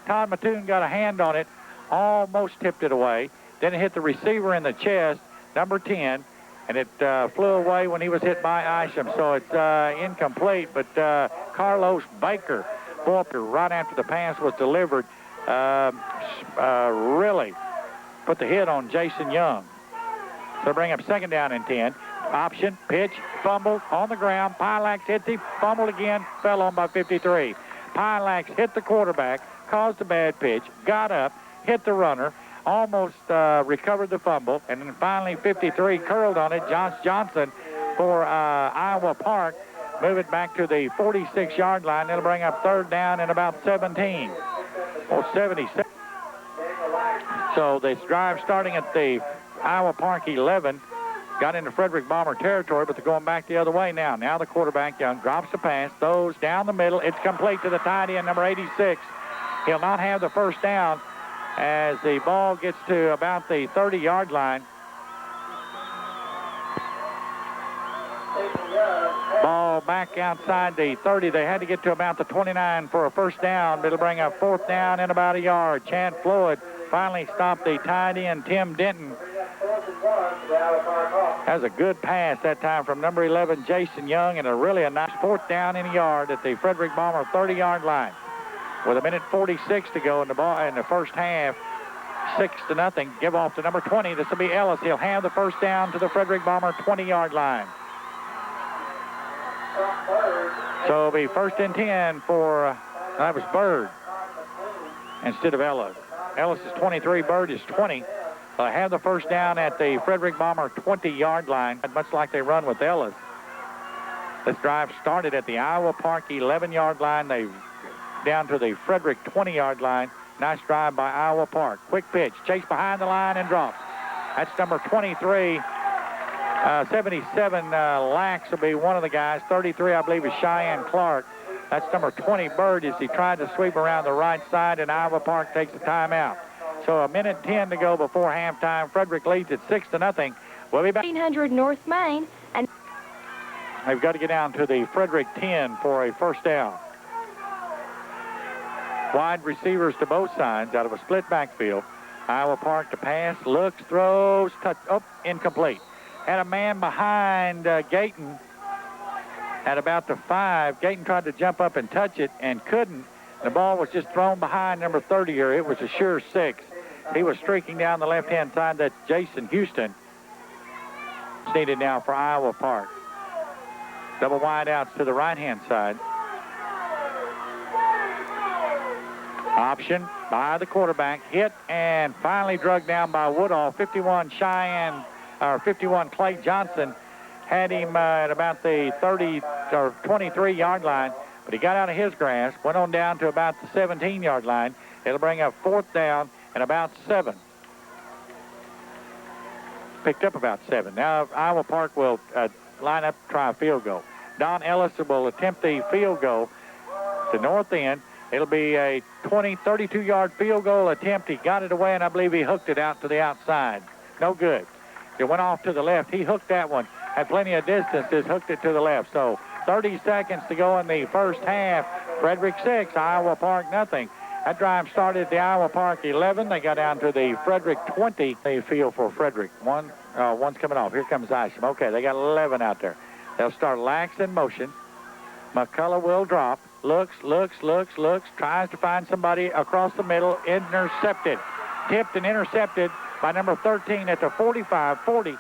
Todd Mattoon got a hand on it, almost tipped it away. Then it hit the receiver in the chest, number 10, and it flew away when he was hit by Isham. So it's incomplete, but Carlos Baker, right after the pass was delivered, really put the hit on Jason Young. So bring up 2nd down and 10. Option, pitch, fumble on the ground. Pilax hits him, fumbled again, fell on by 53. Pilax hit the quarterback, caused a bad pitch, got up, hit the runner, almost recovered the fumble, and then finally 53 curled on it. Josh Johnson for Iowa Park. Move it back to the 46-yard line. It'll bring up 3rd down and about 17 or 77. So this drive starting at the Iowa Park 11, got into Frederick Bomber territory, but they're going back the other way now. Now the quarterback, Young, drops the pass, throws down the middle. It's complete to the tight end, number 86. He'll not have the 1st down as the ball gets to about the 30-yard line. Ball back outside the 30. They had to get to about the 29 for a first down. It'll bring a fourth down in about a yard. Chad Floyd finally stopped the tight end, Tim Denton. That was a good pass that time from number 11, Jason Young, and a nice fourth down in a yard at the Frederick Bomber 30-yard line. With 1:46 to go in the first half, 6-0. Give off to number 20. This will be Ellis. He'll have the first down to the Frederick Bomber 20-yard line. So it'll be 1st and 10 for, that was Bird instead of Ellis. Ellis is 23, Bird is 20. They'll have the first down at the Frederick Bomber 20-yard line, much like they run with Ellis. This drive started at the Iowa Park 11-yard line. They down to the Frederick 20-yard line. Nice drive by Iowa Park. Quick pitch. Chase behind the line and drops. That's number 23. 77, Lax will be one of the guys. 33, I believe, is Cheyenne Clark. That's number 20, Bird, as he tried to sweep around the right side, and Iowa Park takes a timeout. So 1:10 to go before halftime. Frederick leads at 6-0. We'll be back. 1800 North Main. And they've got to get down to the Frederick 10 for a first down. Wide receivers to both sides out of a split backfield. Iowa Park to pass, looks, throws, touch, incomplete. Had a man behind Gayton at about the 5. Gayton tried to jump up and touch it and couldn't. The ball was just thrown behind number 30 here. It was a sure 6. He was streaking down the left-hand side. That's Jason Houston. It's needed now for Iowa Park. Double wide outs to the right-hand side. Option by the quarterback. Hit and finally drugged down by Woodall. 51 Clay Johnson had him at about the 30 or 23-yard line, but he got out of his grasp, went on down to about the 17-yard line. It'll bring up fourth down and about 7. Picked up about 7. Now Iowa Park will line up to try a field goal. Don Ellis will attempt the field goal to north end. It'll be a 32-yard field goal attempt. He got it away, and I believe he hooked it out to the outside. No good. It went off to the left. He hooked that one. Had plenty of distance, just hooked it to the left. So 30 seconds to go in the first half. Frederick 6, Iowa Park nothing. That drive started at the Iowa Park 11. They got down to the Frederick 20. They feel for Frederick. One's coming off. Here comes Isham. Okay, they got 11 out there. They'll start Lax in motion. McCullough will drop. Looks, tries to find somebody across the middle. Intercepted. Tipped and intercepted by number 13 at the 45, 40,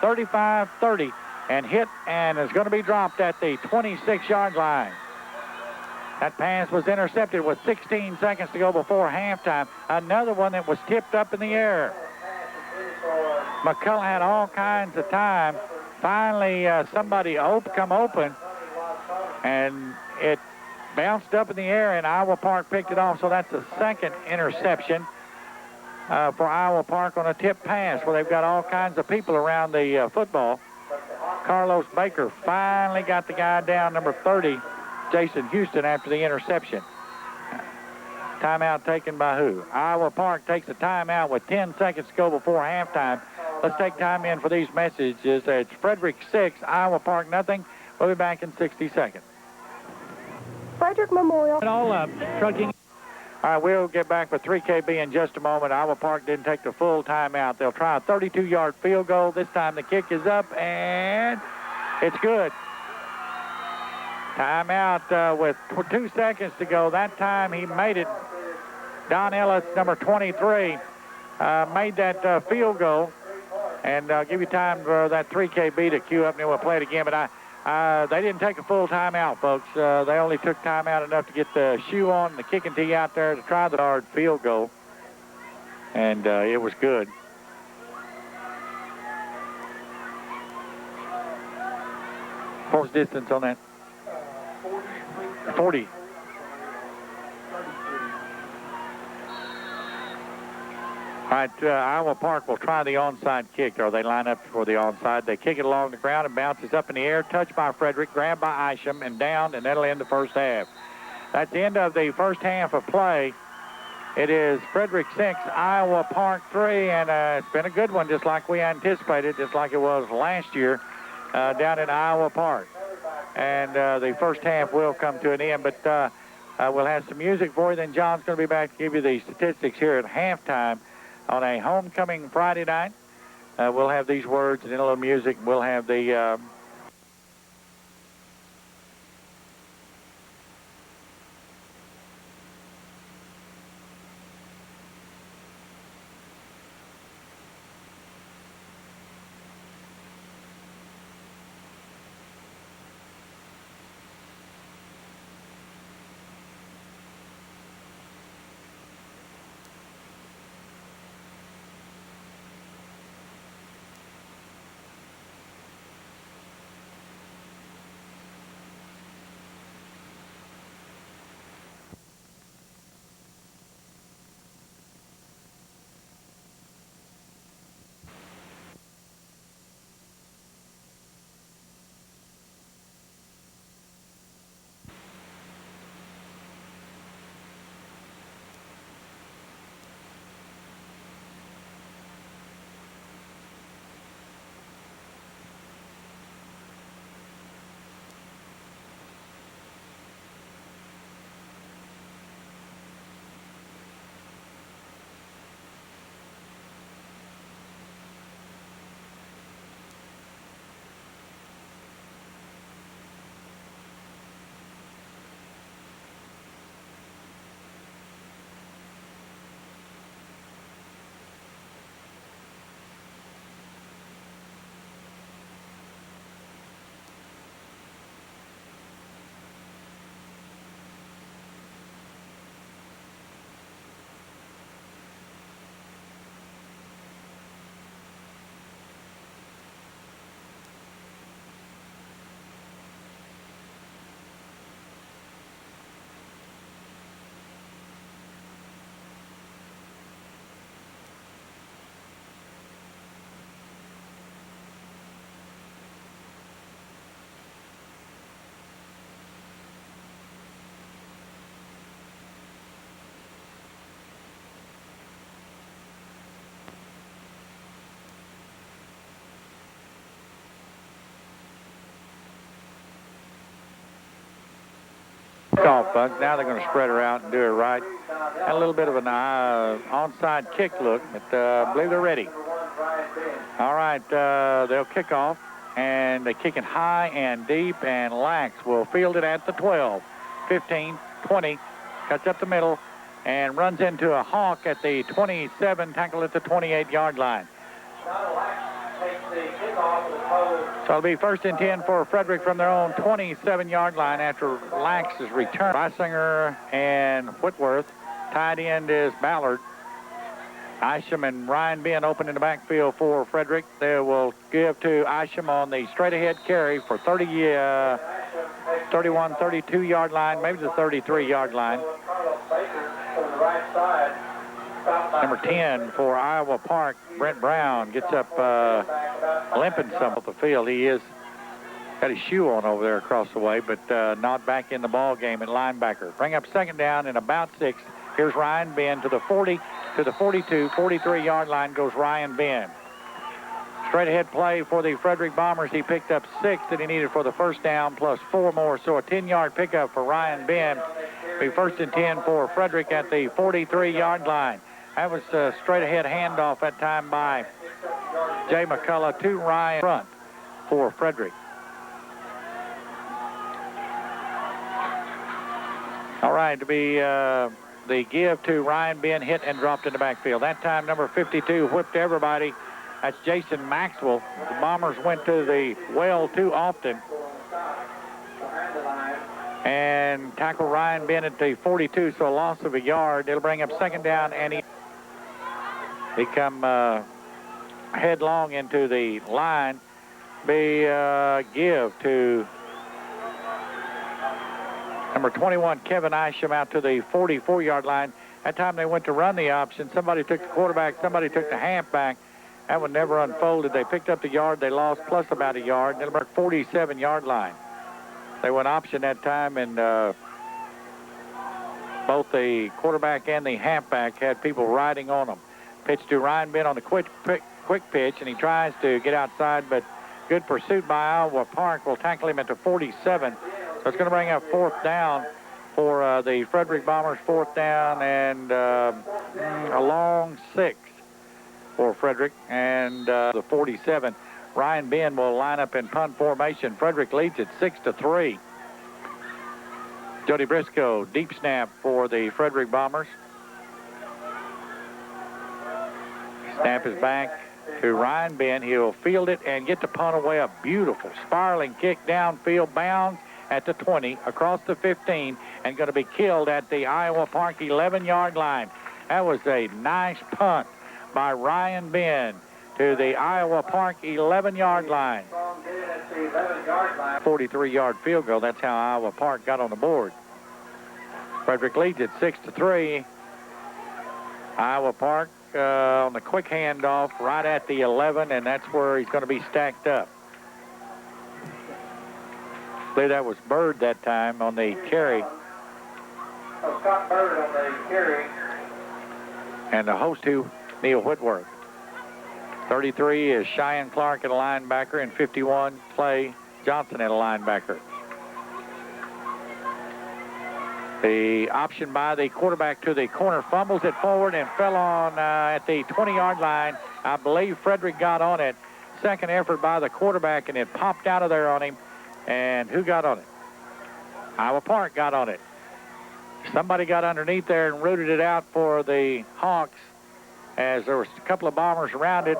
35, 30. And hit and is going to be dropped at the 26-yard line. That pass was intercepted with 16 seconds to go before halftime. Another one that was tipped up in the air. McCullough had all kinds of time. Finally, somebody come open, and it bounced up in the air, and Iowa Park picked it off. So that's the second interception for Iowa Park on a tip pass, where they've got all kinds of people around the football. Carlos Baker finally got the guy down, number 30, Jason Houston, after the interception. Timeout taken by who? Iowa Park takes a timeout with 10 seconds to go before halftime. Let's take time in for these messages. It's Frederick 6, Iowa Park nothing. We'll be back in 60 seconds. Frederick Memorial. All up, trucking. All right, we'll get back with 3KB in just a moment. Iowa Park didn't take the full timeout. They'll try a 32-yard field goal. This time the kick is up, and it's good. Timeout with 2 seconds to go. That time he made it. Don Ellis, number 23, made that field goal. And I'll give you time for that 3KB to queue up, and then we'll play it again. But they didn't take a full timeout, folks. They only took timeout enough to get the shoe on and the kicking tee out there to try the hard field goal. And it was good. What was distance on that? 40. All right, Iowa Park will try the onside kick, or they line up for the onside. They kick it along the ground and bounces up in the air, touched by Frederick, grabbed by Isham, and down, and that'll end the first half. That's the end of the first half of play. It is Frederick 6, Iowa Park 3, and it's been a good one, just like we anticipated, just like it was last year down in Iowa Park. and the first half will come to an end. But we'll have some music for you. Then John's going to be back to give you the statistics here at halftime on a homecoming Friday night. We'll have these words and then a little music. We'll have the off, Buck. Now they're going to spread her out and do it right. Had a little bit of an onside kick look, but I believe they're ready. All right, they'll kick off, and they kick it high and deep, and Lax will field it at the 12, 15, 20, cuts up the middle, and runs into a hawk at the 27, tackle at the 28-yard line. So it'll be first and 10 for Frederick from their own 27-yard line after Lax's return. Reisinger and Whitworth. Tight end is Ballard. Isham and Ryan Ben open in the backfield for Frederick. They will give to Isham on the straight-ahead carry for 31, 32-yard line, maybe the 33-yard line. Number 10 for Iowa Park, Brent Brown, gets up limping some off the field. He is got his shoe on over there across the way, but not back in the ball game at linebacker. Bring up second down and about 6. Here's Ryan Ben to the 40, to the 42, 43-yard line goes Ryan Ben. Straight ahead play for the Frederick Bombers. He picked up 6 that he needed for the first down, plus 4 more. So a 10-yard pickup for Ryan Ben. Be first and 10 for Frederick at the 43-yard line. That was a straight ahead handoff that time by Jay McCullough to Ryan front for Frederick. All right, to be the give to Ryan Ben, hit and dropped in the backfield. That time number 52 whipped everybody. That's Jason Maxwell. The Bombers went to the well too often and tackled Ryan Ben at the 42, so a loss of a yard. It'll bring up second down, and he come headlong into the line. Be give to number 21, Kevin Isham, out to the 44-yard line. That time they went to run the option. Somebody took the quarterback, somebody took the halfback. That one never unfolded. They picked up the yard. They lost plus about a yard. And it'll mark 47-yard line. They went option that time, and both the quarterback and the halfback had people riding on them. Pitch to Ryan Ben on the quick pitch, and he tries to get outside, but Good pursuit by Iowa Park. Will tackle him at the 47. So it's going to bring up fourth down for the Frederick Bombers. Fourth down and a long 6 for Frederick. And the 47. Ryan Ben will line up in punt formation. Frederick leads it 6-3. Jody Briscoe, deep snap for the Frederick Bombers. Snap is back to Ryan Ben. He'll field it and get the punt away. A beautiful spiraling kick downfield, bounds at the 20, across the 15, and going to be killed at the Iowa Park 11-yard line. That was a nice punt by Ryan Ben to the Iowa Park 11-yard line. 43-yard field goal. That's how Iowa Park got on the board. Frederick leads it 6-3. Iowa Park on the quick handoff right at the 11, and that's where he's going to be stacked up. I believe that was Bird that time on the carry. Scott Bird on the carry. And the host to Neil Whitworth. 33 is Cheyenne Clark at a linebacker, and 51, Clay Johnson at a linebacker. The option by the quarterback to the corner, fumbles it forward and fell on at the 20-yard line. I believe Frederick got on it. Second effort by the quarterback, and it popped out of there on him. And who got on it? Iowa Park got on it. Somebody got underneath there and rooted it out for the Hawks, as there was a couple of Bombers around it.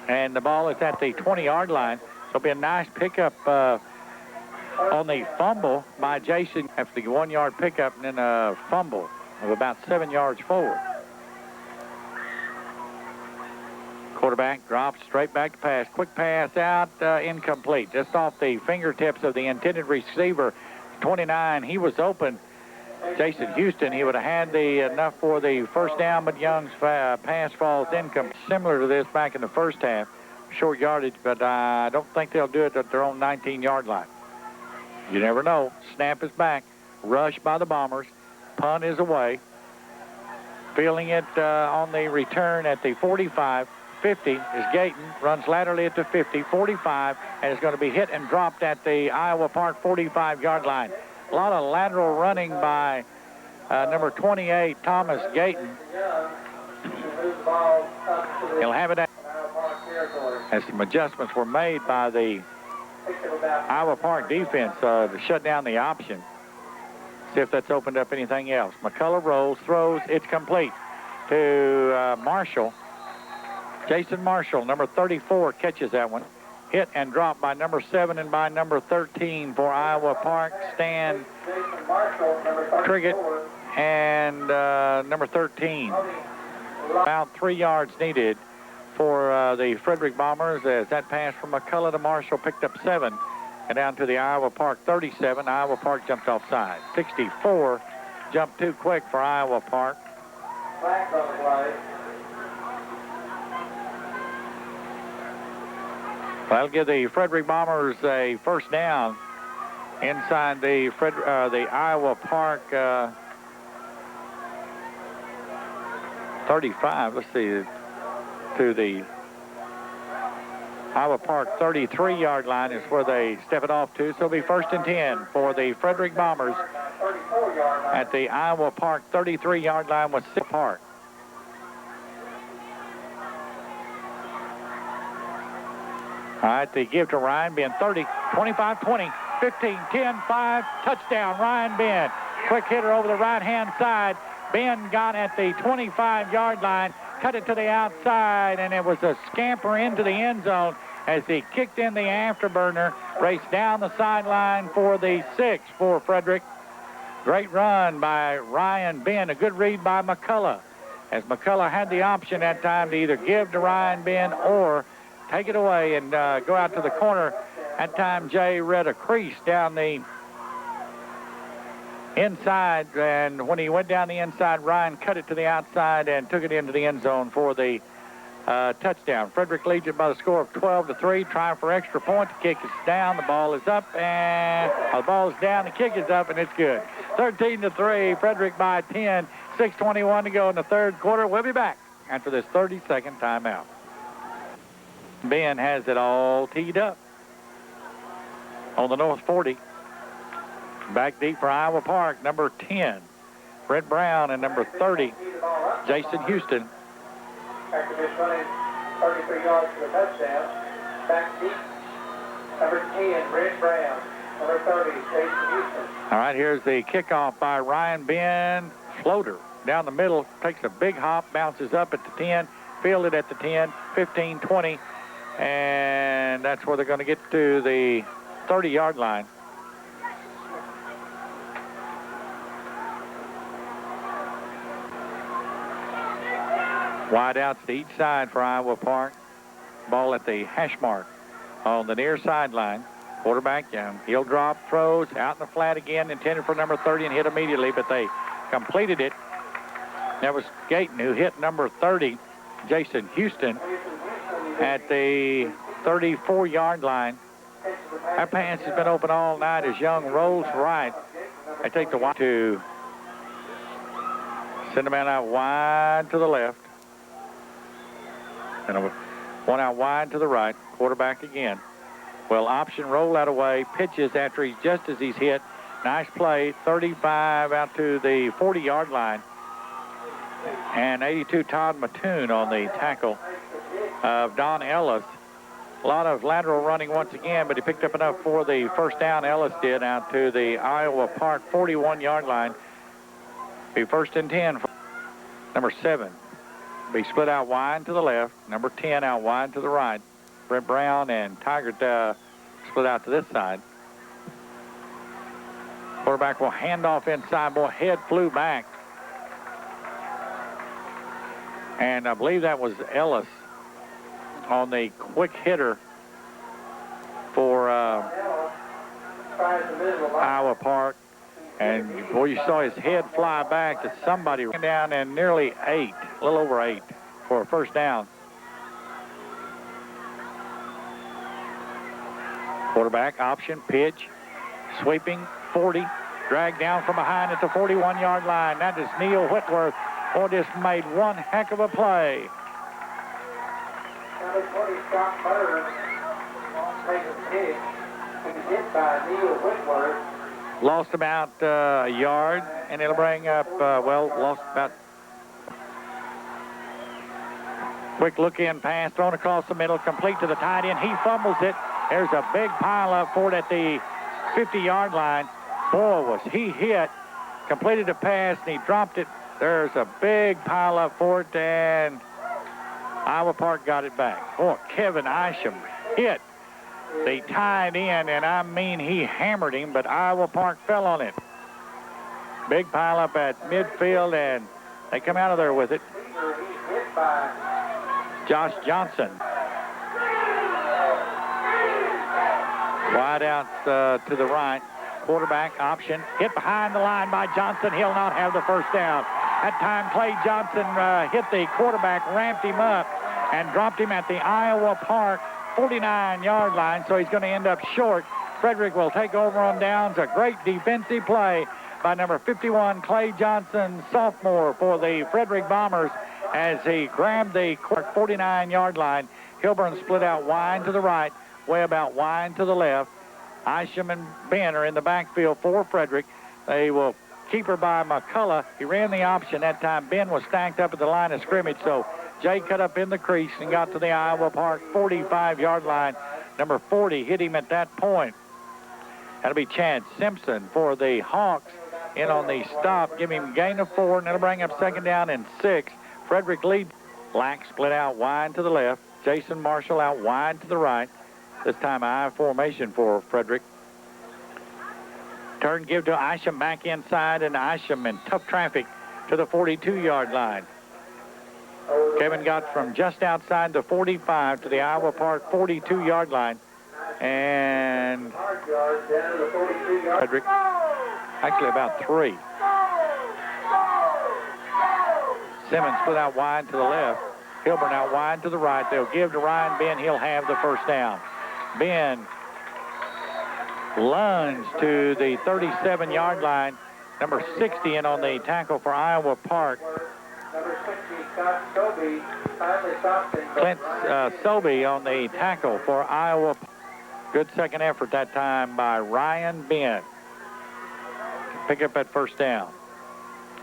And the ball is at the 20-yard line. So it'll be a nice pickup on the fumble by Jason after the 1-yard pickup, and then a fumble of about 7 yards forward. Quarterback drops straight back to pass. Quick pass out, incomplete. Just off the fingertips of the intended receiver, 29. He was open. Jason Houston, he would have had enough for the first down, but Young's pass falls incomplete. Similar to this back in the first half. Short yardage, but I don't think they'll do it at their own 19-yard line. You never know. Snap is back. Rush by the Bombers. Punt is away. Fielding it on the return at the 45. 50 is Gayton. Runs laterally at the 50. 45, and is going to be hit and dropped at the Iowa Park 45-yard line. A lot of lateral running by number 28, Thomas Gayton. He'll have it as some adjustments were made by the Iowa Park defense to shut down the option. See if that's opened up anything else. McCullough rolls, throws, it's complete to Marshall. Jason Marshall, number 34, catches that one. Hit and dropped by number 7 and by number 13 for Iowa Park. Stan Triggett and number 13. About 3 yards needed for the Frederick Bombers, as that pass from McCullough to Marshall picked up 7 and down to the Iowa Park 37. Iowa Park jumped offside. 64 jumped too quick for Iowa Park. Flag on the play. That'll give the Frederick Bombers a first down inside the Iowa Park 35. Let's see, to the Iowa Park 33-yard line is where they step it off to. So it'll be 1st and 10 for the Frederick Bombers at the Iowa Park 33-yard line with 6 Park. All right, they give to Ryan Ben. 30, 25, 20, 15, 10, 5, touchdown, Ryan Ben. Quick hitter over the right-hand side. Ben got at the 25-yard line, cut it to the outside, and it was a scamper into the end zone as he kicked in the afterburner, raced down the sideline for the 6 for Frederick. Great run by Ryan Ben. A good read by McCullough, as McCullough had the option that time to either give to Ryan Ben or take it away and go out to the corner. That time, Jay read a crease down the inside, and when he went down the inside, Ryan cut it to the outside and took it into the end zone for the touchdown. Frederick leads it by the score of 12-3. Trying for extra point. The kick is down. The ball is up, and the ball is down. The kick is up, and it's good. 13-3. Frederick by 10. 6:21 to go in the third quarter. We'll be back after this 30-second timeout. Ben has it all teed up on the north 40. Back deep for Iowa Park, number 10, Brett Brown, and number 30, Jason Houston. After this running 33 yards for the touchdown. Back deep, number 10, Brett Brown. Number 30, Jason Houston. All right, here's the kickoff by Ryan Ben. Floater down the middle, takes a big hop, bounces up at the 10, fielded at the 10, 15, 20, and that's where they're going to get to the 30-yard line. Wide outs to each side for Iowa Park. Ball at the hash mark on the near sideline. Quarterback Young. He'll drop, throws, out in the flat again, intended for number 30 and hit immediately, but they completed it. That was Gayton who hit number 30, Jason Houston, at the 34-yard line. That pass has been open all night as Young rolls right. They take the wide to send the man out wide to the left. And one out wide to the right. Quarterback again. Well, option roll out away. Pitches after he's just as he's hit. Nice play. 35 out to the 40-yard line. And 82 Todd Mattoon on the tackle of Don Ellis. A lot of lateral running once again, but he picked up enough for the first down. Ellis did out to the Iowa Park 41-yard line. Be first and 10 for number 7. Be split out wide to the left. Number 10 out wide to the right. Brett Brown and Tiger split out to this side. Quarterback will hand off inside. Boy, head flew back. And I believe that was Ellis on the quick hitter for Iowa Park. And, boy, you saw his head fly back to somebody down and nearly 8, a little over 8 for a first down. Quarterback option, pitch, sweeping, 40, dragged down from behind at the 41-yard line. That is Neil Whitworth. Boy, just made one heck of a play. Number 20, Scott Bird, takes a pitch. He was hit by Neil Whitworth. Lost about a yard, and it'll bring up, lost about. Quick look-in pass thrown across the middle, complete to the tight end. He fumbles it. There's a big pile up for it at the 50-yard line. Boy, was he hit. Completed a pass, and he dropped it. There's a big pile up for it, and Iowa Park got it back. Boy, Kevin Isham hit the tight end, and I mean he hammered him, but Iowa Park fell on it. Big pile up at midfield, and they come out of there with it. Josh Johnson. Wide out to the right. Quarterback option. Hit behind the line by Johnson. He'll not have the first down. That time, Clay Johnson hit the quarterback, ramped him up, and dropped him at the Iowa Park 49-yard line, so he's going to end up short. Frederick will take over on downs. A great defensive play by number 51, Clay Johnson, sophomore for the Frederick Bombers, as he grabbed the 49-yard line. Hilburn split out wide to the right, way about wide to the left. Isham and Ben are in the backfield for Frederick. They will keep her by McCullough. He ran the option that time. Ben was stacked up at the line of scrimmage, so Jay cut up in the crease and got to the Iowa Park 45-yard line. Number 40 hit him at that point. That'll be Chad Simpson for the Hawks in on the stop. Give him a gain of 4, and that'll bring up second down and 6. Frederick leads. Black split out wide to the left. Jason Marshall out wide to the right. This time I formation for Frederick. Turn give to Isham back inside, and Isham in tough traffic to the 42-yard line. Kevin got from just outside the 45 to the Iowa Park 42-yard line. And Frederick, actually about 3. Simmons split out wide to the left. Hilburn out wide to the right. They'll give to Ryan Ben. He'll have the first down. Ben lunged to the 37-yard line. Number 60 in on the tackle for Iowa Park. Clint Sobey on the tackle for Iowa. Good second effort that time by Ryan Bent. Pick up that first down.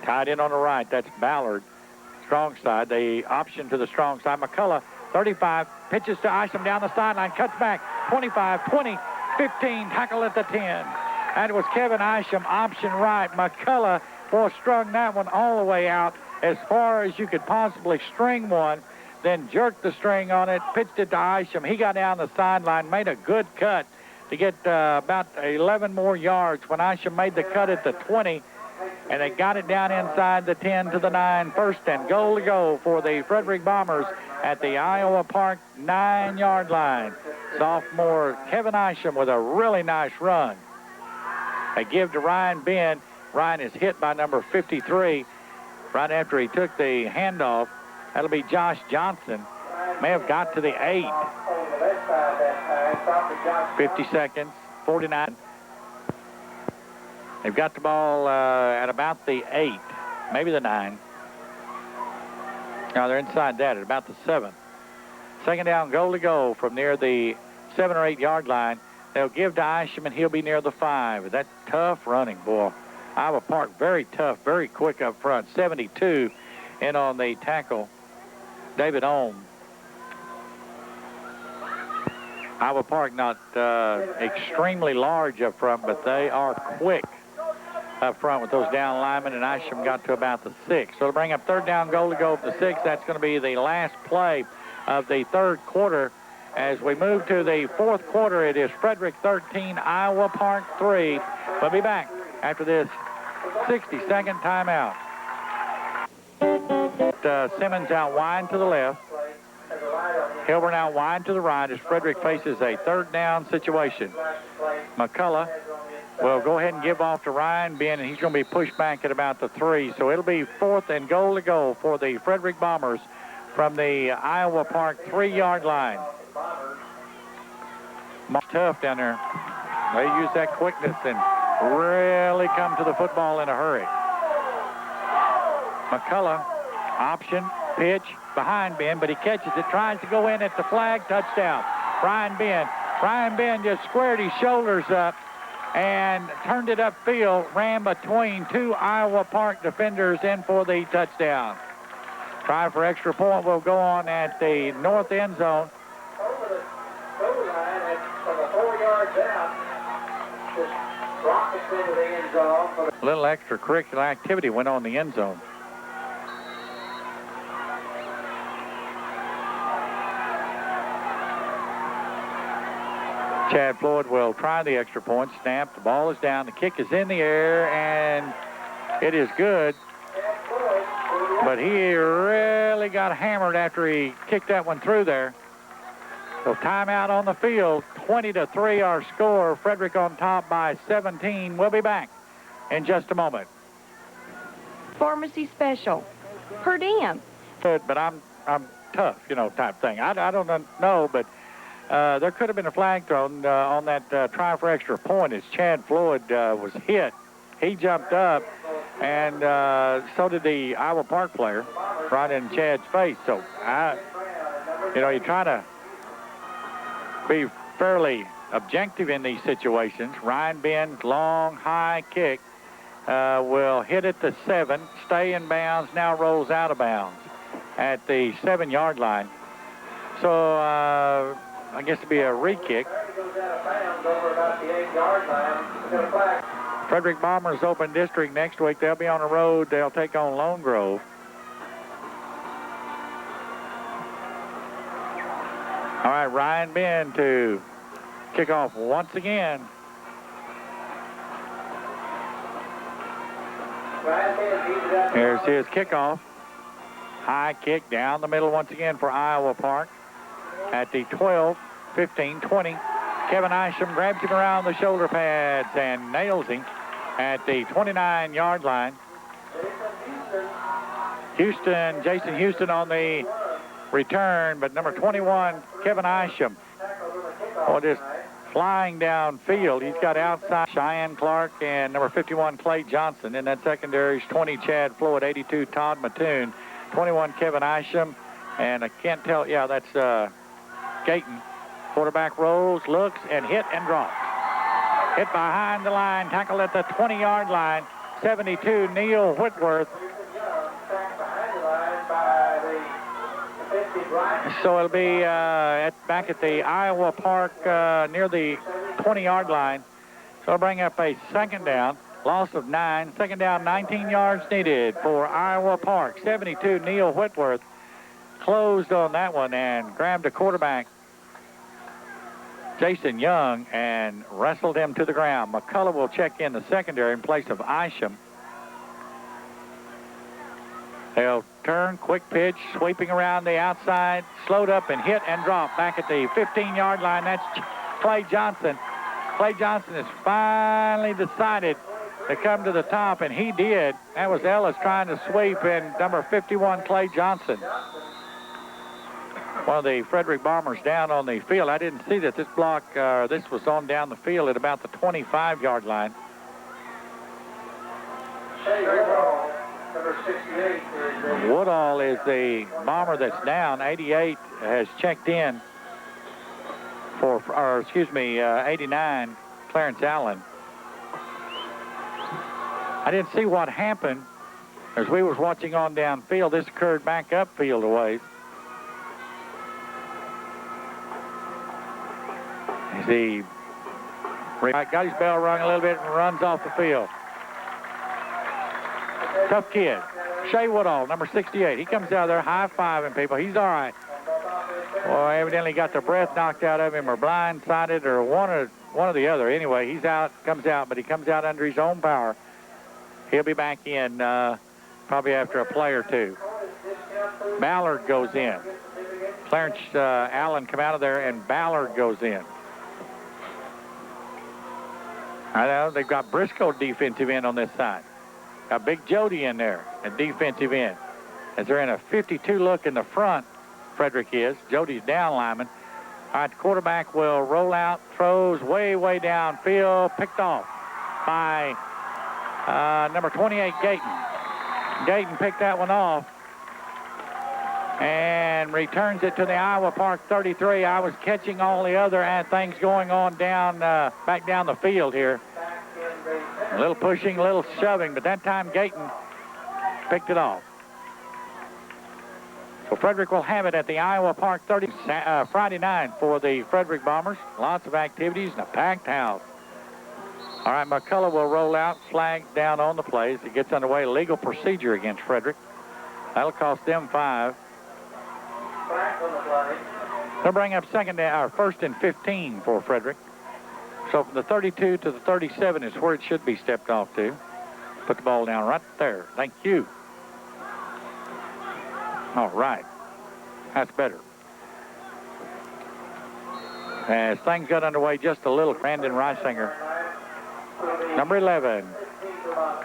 Tied in on the right, that's Ballard. Strong side, the option to the strong side. McCullough, 35, pitches to Isham down the sideline, cuts back, 25, 20, 15, tackle at the 10. That was Kevin Isham, option right. McCullough, boy, strung that one all the way out as far as you could possibly string one, then jerked the string on it, pitched it to Isham. He got down the sideline, made a good cut to get about 11 more yards when Isham made the cut at the 20, and they got it down inside the 10 to the 9. First and goal to go for the Frederick Bombers at the Iowa Park 9-yard line. Sophomore Kevin Isham with a really nice run. They give to Ryan Bend. Ryan is hit by number 53 right after he took the handoff. That'll be Josh Johnson. May have got to the 8. 50 seconds, 49. They've got the ball at about the 8, maybe the 9. No, they're inside that at about the 7. Second down, goal to go from near the 7 or 8 yard line. They'll give to Isham, and he'll be near the 5. That's tough running, boy. Iowa Park, very tough, very quick up front. 72 in on the tackle. David Ohm. Iowa Park not extremely large up front, but they are quick up front with those down linemen, and Isham got to about the 6. So to bring up third down, goal to go for the 6. That's going to be the last play of the third quarter. As we move to the fourth quarter, it is Frederick 13, Iowa Park 3. We'll be back after this 60-second timeout. Simmons out wide to the left. Hilburn out wide to the right as Frederick faces a third down situation. McCullough will go ahead and give off to Ryan Bend, and he's going to be pushed back at about the 3. So it'll be fourth and goal to go for the Frederick Bombers from the Iowa Park 3-yard line. Tough down there. They use that quickness and really come to the football in a hurry. McCullough, option, pitch, behind Ben, but he catches it, tries to go in at the flag, touchdown. Ryan Ben just squared his shoulders up and turned it upfield, ran between 2 Iowa Park defenders in for the touchdown. Try for extra point will go on at the north end zone. Over the goal line from 4 yards out, just rockets into the end zone. A little extracurricular activity went on in the end zone. Chad Floyd will try the extra point. Snap. The ball is down. The kick is in the air, and it is good. But he really got hammered after he kicked that one through there. So timeout on the field. 20-3 our score. Frederick on top by 17. We'll be back in just a moment. Pharmacy special. Per diem. But I'm tough, type thing. I don't know, but there could have been a flag thrown on that try for extra point as Chad Floyd was hit. He jumped up, and so did the Iowa Park player right in Chad's face. So, you try to be fairly objective in these situations. Ryan Bend's long, high kick will hit at the 7, stay in bounds, now rolls out of bounds at the 7-yard line. So, I guess it'd be a re-kick. Frederick Bombers open district next week. They'll be on the road. They'll take on Lone Grove. All right, Ryan Bend to kick off once again. Here's his kickoff. High kick down the middle once again for Iowa Park. At the 12, 15, 20. Kevin Isham grabs him around the shoulder pads and nails him at the 29-yard line. Jason Houston on the return, but number 21, Kevin Isham, just flying downfield. He's got outside Cheyenne Clark and number 51, Clay Johnson. In that secondary is 20, Chad Floyd, 82, Todd Mattoon. 21, Kevin Isham. And I can't tell, yeah, that's Gayton. Quarterback rolls, looks, and hit and drops. Hit behind the line, tackled at the 20-yard line. 72, Neil Whitworth. So it'll be back at the Iowa Park near the 20-yard line. So it'll bring up a second down. Loss of 9. Second down, 19 yards needed for Iowa Park. 72, Neil Whitworth closed on that one and grabbed a quarterback, Jason Young, and wrestled him to the ground. McCullough will check in the secondary in place of Isham. They'll turn, quick pitch, sweeping around the outside, slowed up and hit and dropped back at the 15-yard line. That's Clay Johnson. Clay Johnson has finally decided to come to the top, and he did. That was Ellis trying to sweep, and number 51, Clay Johnson. One of the Frederick Bombers down on the field. I didn't see that this block, this was on down the field at about the 25-yard line. Woodall is the Bomber that's down. 88 has checked in for, 89, Clarence Allen. I didn't see what happened as we was watching on downfield. This occurred back upfield a ways. He got his bell rung a little bit and runs off the field. Tough kid. Shea Woodall, number 68. He comes out there high-fiving people. He's all right. Well, evidently got the breath knocked out of him or blindsided or one or the other. Anyway, he's out, comes out, but he comes out under his own power. He'll be back in probably after a play or two. Ballard goes in. Clarence Allen come out of there, and Ballard goes in. I know they've got Briscoe defensive end on this side. Got Big Jody in there at defensive end. As they're in a 52 look in the front, Frederick is. Jody's down lineman. All right, the quarterback will roll out, throws way downfield, picked off by number 28, Gayton. Gayton picked that one off and returns it to the Iowa Park 33. I was catching all the other things going on down back down the field here. A little pushing, a little shoving, but that time Gayton picked it off. So Frederick will have it at the Iowa Park 30 Friday night for the Frederick Bombers. Lots of activities and a packed house. All right, McCullough will roll out, flag down on the play as it gets underway. Legal procedure against Frederick. That'll cost them 5. They'll bring up first and 15 for Frederick. So from the 32 to the 37 is where it should be stepped off to. Put the ball down right there. Thank you. All right. That's better. As things got underway just a little, Brandon Reisinger. Number 11,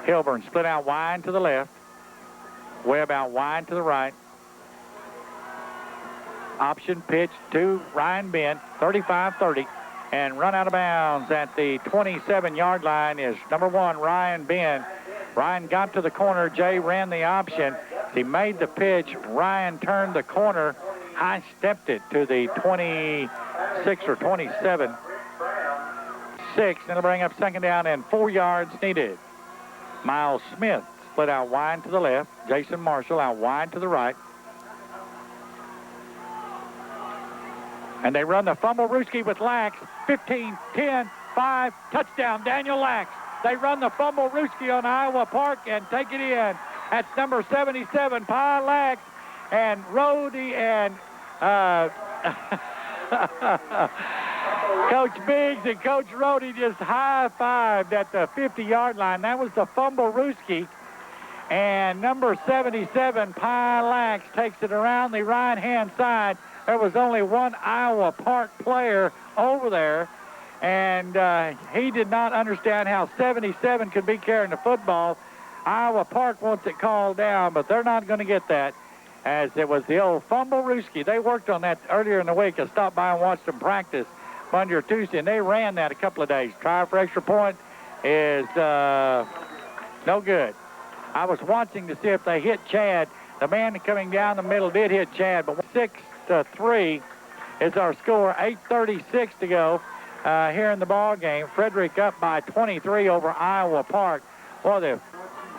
Hilburn split out wide to the left. Webb out wide to the right. Option pitch to Ryan Ben, 35-30. And run out of bounds at the 27-yard line is number 1, Ryan Ben. Ryan got to the corner. Jay ran the option. He made the pitch. Ryan turned the corner. High-stepped it to the 26 or 27. 6. It'll bring up second down and 4 yards needed. Miles Smith split out wide to the left. Jason Marshall out wide to the right. And they run the fumble Ruski with Lax. 15, 10, 5, touchdown, Daniel Lax. They run the fumble Ruski on Iowa Park and take it in. That's number 77, Pi Lax, and Rhodey and Coach Biggs and Coach Rhodey just high-fived at the 50-yard line. That was the fumble Ruski. And number 77, Pi Lax, takes it around the right-hand side. There was only one Iowa Park player over there, and he did not understand how 77 could be carrying the football. Iowa Park wants it called down, but they're not going to get that, as it was the old fumble Ruski. They worked on that earlier in the week. I stopped by and watched them practice Monday or Tuesday, and they ran that a couple of days. Try for extra point is no good. I was watching to see if they hit Chad. The man coming down the middle did hit Chad, but 6-3 is our score. 8:36 to go here in the ball game. Frederick up by 23 over Iowa Park. Well,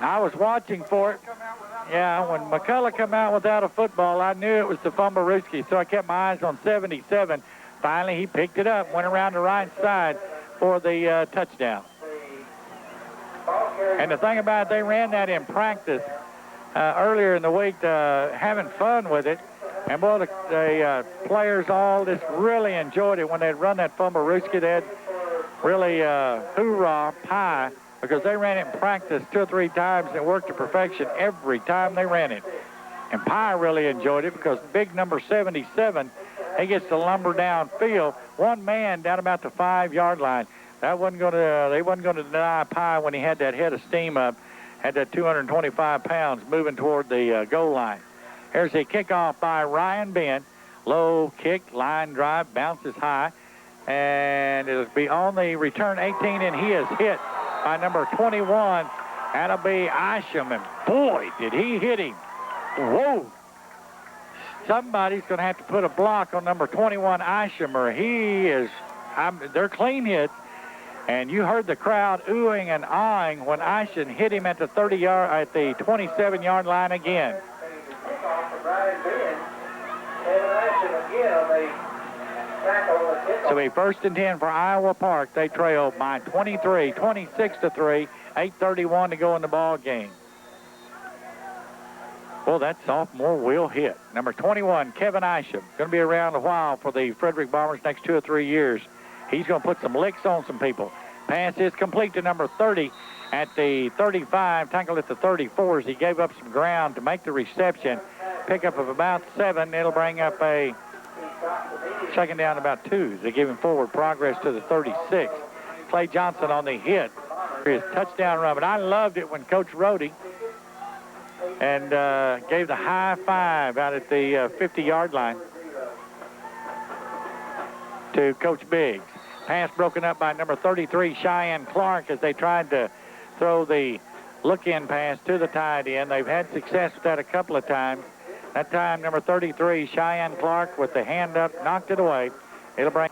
I was watching for it. Yeah, when McCullough come out without a football, I knew it was the Fumblerooski, so I kept my eyes on 77. Finally, he picked it up, went around the right side for the touchdown. And the thing about it, they ran that in practice earlier in the week, having fun with it. And, boy, the players all just really enjoyed it when they'd run that Fumblerooski. They'd really hoorah pie, because they ran it in practice 2 or 3 times and it worked to perfection every time they ran it. And Pye really enjoyed it because big number 77, he gets to lumber downfield, one man down about the 5-yard line. That wasn't going to, they wasn't going to deny Pye when he had that head of steam up, had that 225 pounds moving toward the goal line. Here's a kickoff by Ryan Ben. Low kick, line drive, bounces high, and it'll be on the return 18, and he is hit by number 21. That'll be Isham, and boy, did he hit him. Whoa. Somebody's going to have to put a block on number 21, Isham, or he is, they're clean hits. And you heard the crowd oohing and ahhing when Isham hit him at the 27-yard line again. So a 1st and 10 for Iowa Park. They trail by 23, 26-3, 8:31 to go in the ball game. Well, that sophomore will hit. Number 21, Kevin Isham, going to be around a while for the Frederick Bombers next 2 or 3 years. He's going to put some licks on some people. Pass is complete to number 30 at the 35, tackled at the 34 as he gave up some ground to make the reception. Pickup of about 7. It'll bring up a second down about 2. They give him forward progress to the 36. Clay Johnson on the hit for his touchdown run. But I loved it when Coach Rhodey and gave the high five out at the 50-yard line to Coach Biggs. Pass broken up by number 33, Cheyenne Clark, as they tried to throw the look-in pass to the tight end. They've had success with that a couple of times. That time, number 33, Cheyenne Clark, with the hand up, knocked it away. It'll bring...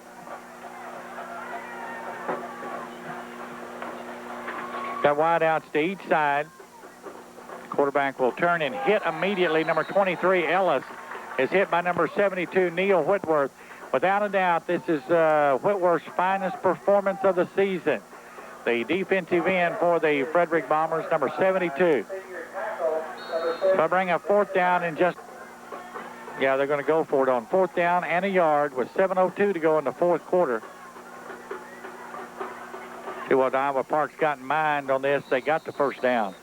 Got wideouts to each side. Quarterback will turn and hit immediately. Number 23, Ellis, is hit by number 72, Neil Whitworth. Without a doubt, this is Whitworth's finest performance of the season. The defensive end for the Frederick Bombers, number 72. So I bring up 4th down and just... Yeah, they're going to go for it on 4th down and a yard with 7:02 to go in the 4th quarter. See what Iowa Park's got in mind on this. They got the 1st down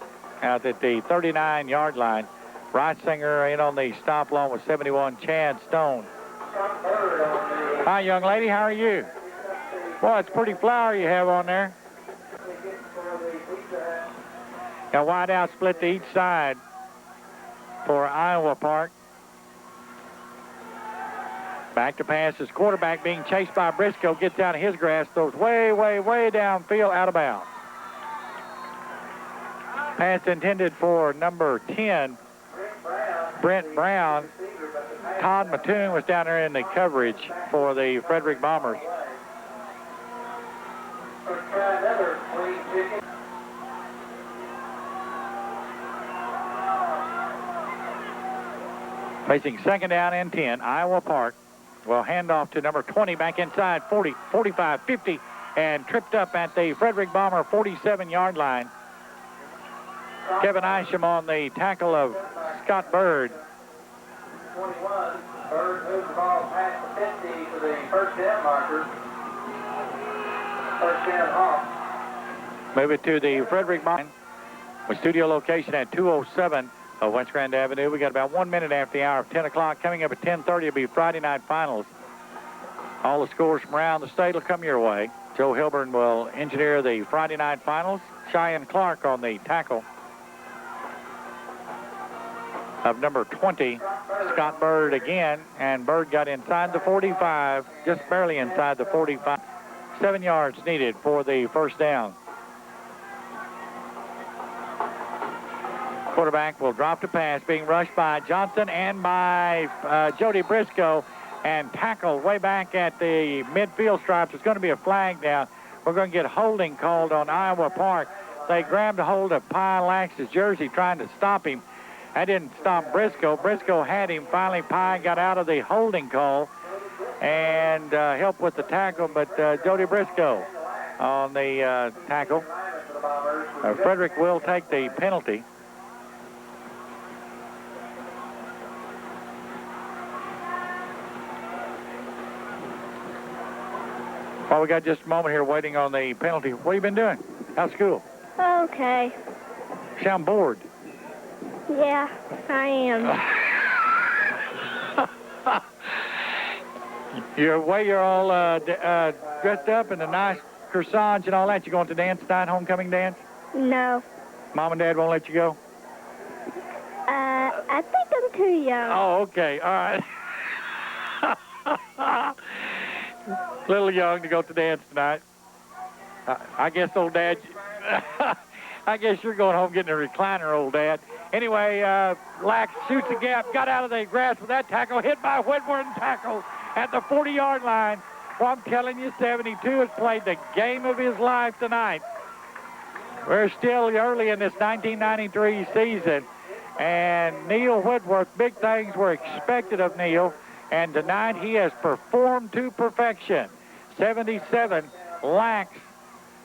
out at the 39-yard line. Reisinger in on the stop along with 71, Chad Stone. Hi, young lady. How are you? Boy, it's pretty flower you have on there. Got wide out split to each side for Iowa Park. Back to pass. His quarterback being chased by Briscoe. Gets out of his grasp. Throws way, way, way downfield, out of bounds. Pass intended for number 10, Brent Brown. Todd Mattoon was down there in the coverage for the Frederick Bombers. Facing 2nd down and 10, Iowa Park will hand off to number 20 back inside, 40, 45, 50, and tripped up at the Frederick Bomber 47-yard line. Kevin Isham on the tackle of Scott Bird. 21, Bird moves the ball past the 50 to the 1st down marker. 1st down off. Move it to the Frederick Bomber with studio location at 207 of West Grand Avenue. We got about 1 minute after the hour of 10 o'clock. Coming up at 10:30 will be Friday night finals. All the scores from around the state will come your way. Joe Hilburn will engineer the Friday night finals. Cheyenne Clark on the tackle of number 20, Scott Bird again, and Bird got inside the 45, just barely inside the 45. 7 yards needed for the 1st down. Quarterback will drop the pass, being rushed by Johnson and by Jody Briscoe, and tackled way back at the midfield stripes. There's going to be a flag down. We're going to get holding called on Iowa Park. They grabbed a hold of Pye Lax's jersey trying to stop him. That didn't stop Briscoe. Briscoe had him. Finally, Pye got out of the holding call and helped with the tackle, but Jody Briscoe on the tackle. Frederick will take the penalty. Well, we got just a moment here waiting on the penalty. What have you been doing? How's school? Okay. You sound bored. Yeah, I am. You're all dressed up in the nice corsage and all that. You going to dance tonight, homecoming dance? No. Mom and Dad won't let you go? I think I'm too young. Oh, okay. All right. A little young to go to dance tonight. I guess old Dad, I guess you're going home getting a recliner, old Dad. Anyway, Lax shoots the gap, got out of the grass with that tackle, hit by Whitworth and tackle at the 40-yard line. Well, I'm telling you, 72 has played the game of his life tonight. We're still early in this 1993 season, and Neil Whitworth, big things were expected of Neil, and tonight he has performed to perfection. 77, Lax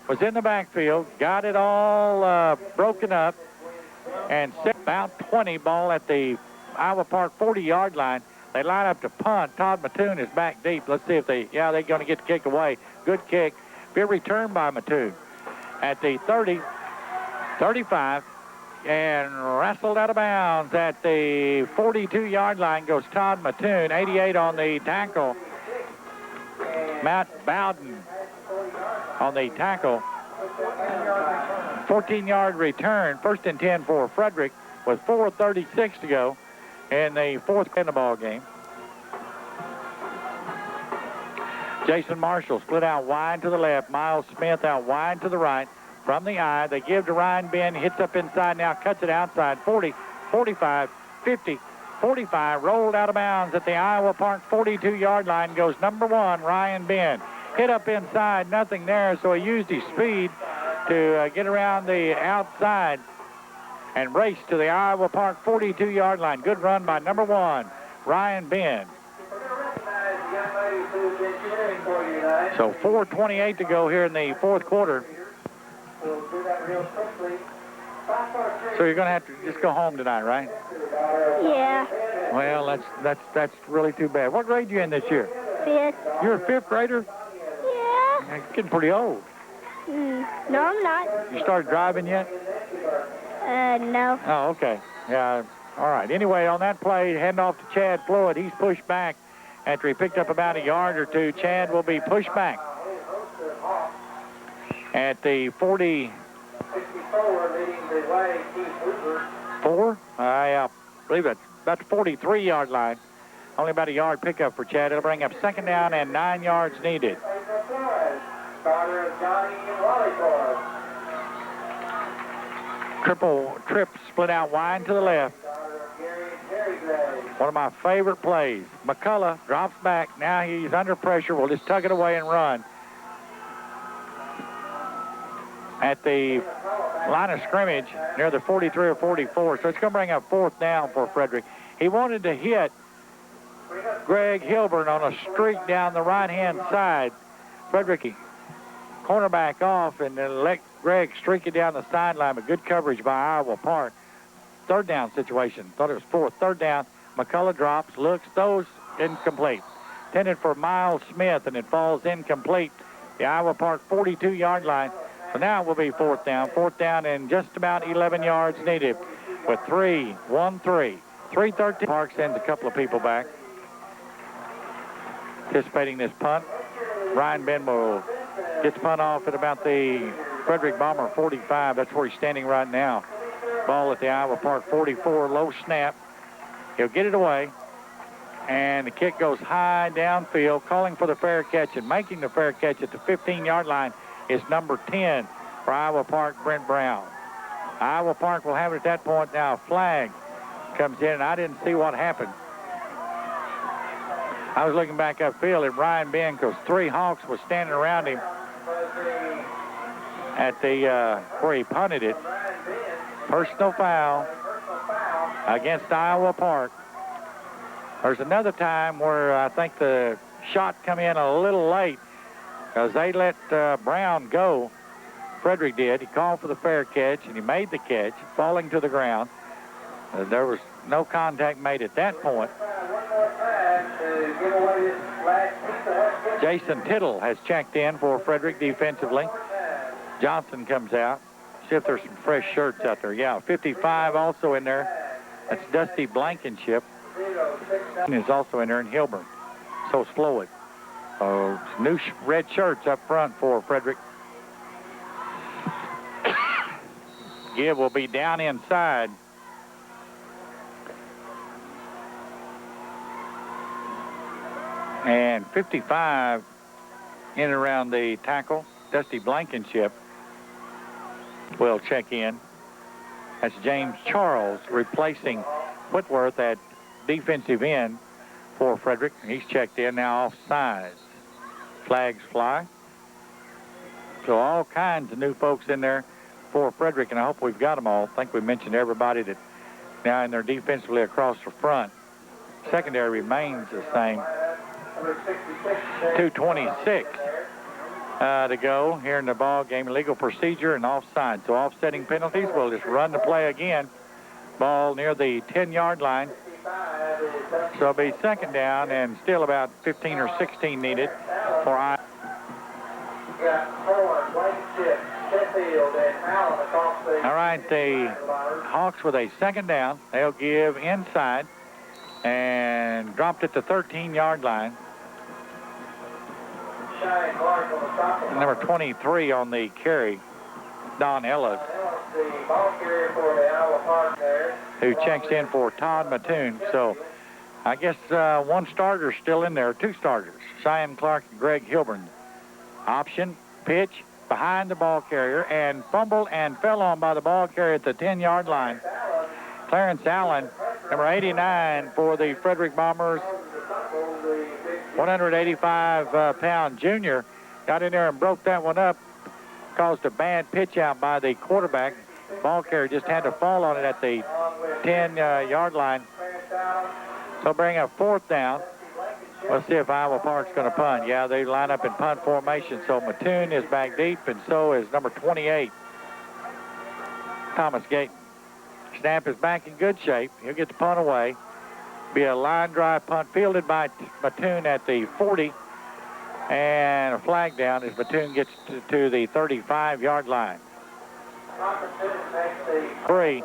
was in the backfield, got it all broken up, and set about 20 ball at the Iowa Park 40-yard line. They line up to punt. Todd Mattoon is back deep. Let's see if they're going to get the kick away. Good kick. Be a return by Mattoon at the 30, 35, and wrestled out of bounds at the 42-yard line goes Todd Mattoon. 88 on the tackle. Matt Bowden on the tackle. 14-yard return. First and 10 for Frederick with 4:36 to go in the fourth in the ball game. Jason Marshall split out wide to the left. Miles Smith out wide to the right. From the eye, they give to Ryan Ben. Hits up inside now, cuts it outside. 40, 45, 50, 45. Rolled out of bounds at the Iowa Park 42-yard line. Goes number 1, Ryan Ben. Hit up inside, nothing there, so he used his speed to get around the outside and race to the Iowa Park 42-yard line. Good run by number 1, Ryan Ben. So 4:28 to go here in the fourth quarter. So you're going to have to just go home tonight, right? Yeah. Well, that's really too bad. What grade you in this year? 5th. You're a 5th grader? Yeah. You're getting pretty old. No, I'm not. You started driving yet? No. Oh, okay. Yeah, all right. Anyway, on that play, hand off to Chad Floyd. He's pushed back after he picked up about a yard or two. Chad will be pushed back at the 44. I believe that's about the 43-yard line. Only about a yard pickup for Chad. It'll bring up second down and 9 yards needed. Triple trip split out wide to the left. One of my favorite plays. McCullough drops back. Now he's under pressure. We'll just tuck it away and run. At the line of scrimmage near the 43 or 44. So it's going to bring up fourth down for Frederick. He wanted to hit Greg Hilburn on a streak down the right-hand side. Frederick cornerback off and then let Greg streak it down the sideline, but good coverage by Iowa Park. Third down situation. Thought it was fourth. Third down. McCullough drops, looks, throws, incomplete. Intended for Miles Smith, and it falls incomplete. The Iowa Park 42-yard line. So now it will be fourth down. Fourth down and just about 11 yards needed with 3-1-3. 3:13. Park sends a couple of people back. Anticipating this punt. Ryan Ben will get the punt off at about the Frederick Bomber 45. That's where he's standing right now. Ball at the Iowa Park 44. Low snap. He'll get it away. And the kick goes high downfield, calling for the fair catch and making the fair catch at the 15-yard line is number 10 for Iowa Park, Brent Brown. Iowa Park will have it at that point. Now a flag comes in, and I didn't see what happened. I was looking back upfield at Ryan Ben because 3 Hawks was standing around him at the where he punted it. Personal foul against Iowa Park. There's another time where I think the shot come in a little late because they let Brown go. Frederick did. He called for the fair catch, and he made the catch, falling to the ground. There was no contact made at that point. Jason Tittle has checked in for Frederick defensively. Johnson comes out. See if there's some fresh shirts out there. Yeah, 55 also in there. That's Dusty Blankenship. Is also in there in Hilburn. So is Floyd. New red shirts up front for Frederick. Give will be down inside. And 55 in and around the tackle. Dusty Blankenship will check in. That's James Charles replacing Whitworth at defensive end for Frederick. He's checked in now offside. Flags fly. So all kinds of new folks in there for Frederick, and I hope we've got them all. I think we mentioned everybody that now in there defensively across the front. Secondary remains the same. 2:26 to go here in the ball game. Legal procedure and offside. So offsetting penalties. We'll just run the play again. Ball near the 10-yard line. So it'll be second down and still about 15 or 16 needed for Iowa. All right, the Hawks with a second down. They'll give inside and dropped at the 13-yard line. Number 23 on the carry, Don Ellis, who checks in for Todd Mattoon. So I guess one starter's still in there, 2 starters, Cheyenne Clark and Greg Hilburn. Option, pitch, behind the ball carrier, and fumbled and fell on by the ball carrier at the 10-yard line. Clarence Allen, number 89 for the Frederick Bombers, 185-pound junior, got in there and broke that one up, caused a bad pitch out by the quarterback. Ball carrier just had to fall on it at the 10-yard line. So bring up 4th down. Let's see if Iowa Park's going to punt. Yeah, they line up in punt formation. So Mattoon is back deep, and so is number 28, Thomas Gayton. Snap is back in good shape. He'll get the punt away. Be a line drive punt fielded by Mattoon at the 40, and a flag down as Mattoon gets to the 35-yard line. 3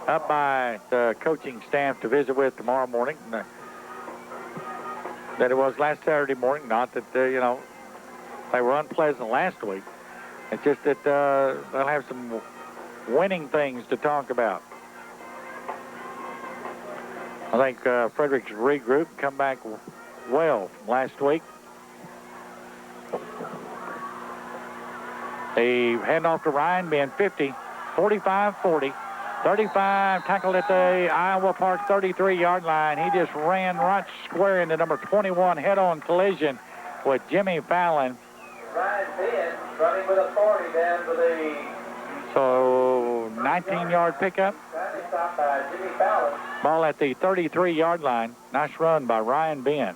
up by the coaching staff to visit with tomorrow morning. That it was last Saturday morning. Not that, they were unpleasant last week. It's just that they'll have some winning things to talk about. I think Frederick's regroup, come back well from last week. They hand off to Ryan Ben, 50, 45-40. 35, tackled at the Iowa Park 33-yard line. He just ran right square into number 21, head-on collision with Jimmy Fallon. Ryan Ben running with authority down to the... So 19-yard pickup. Stopped by Jimmy Fallon. Ball at the 33-yard line. Nice run by Ryan Ben.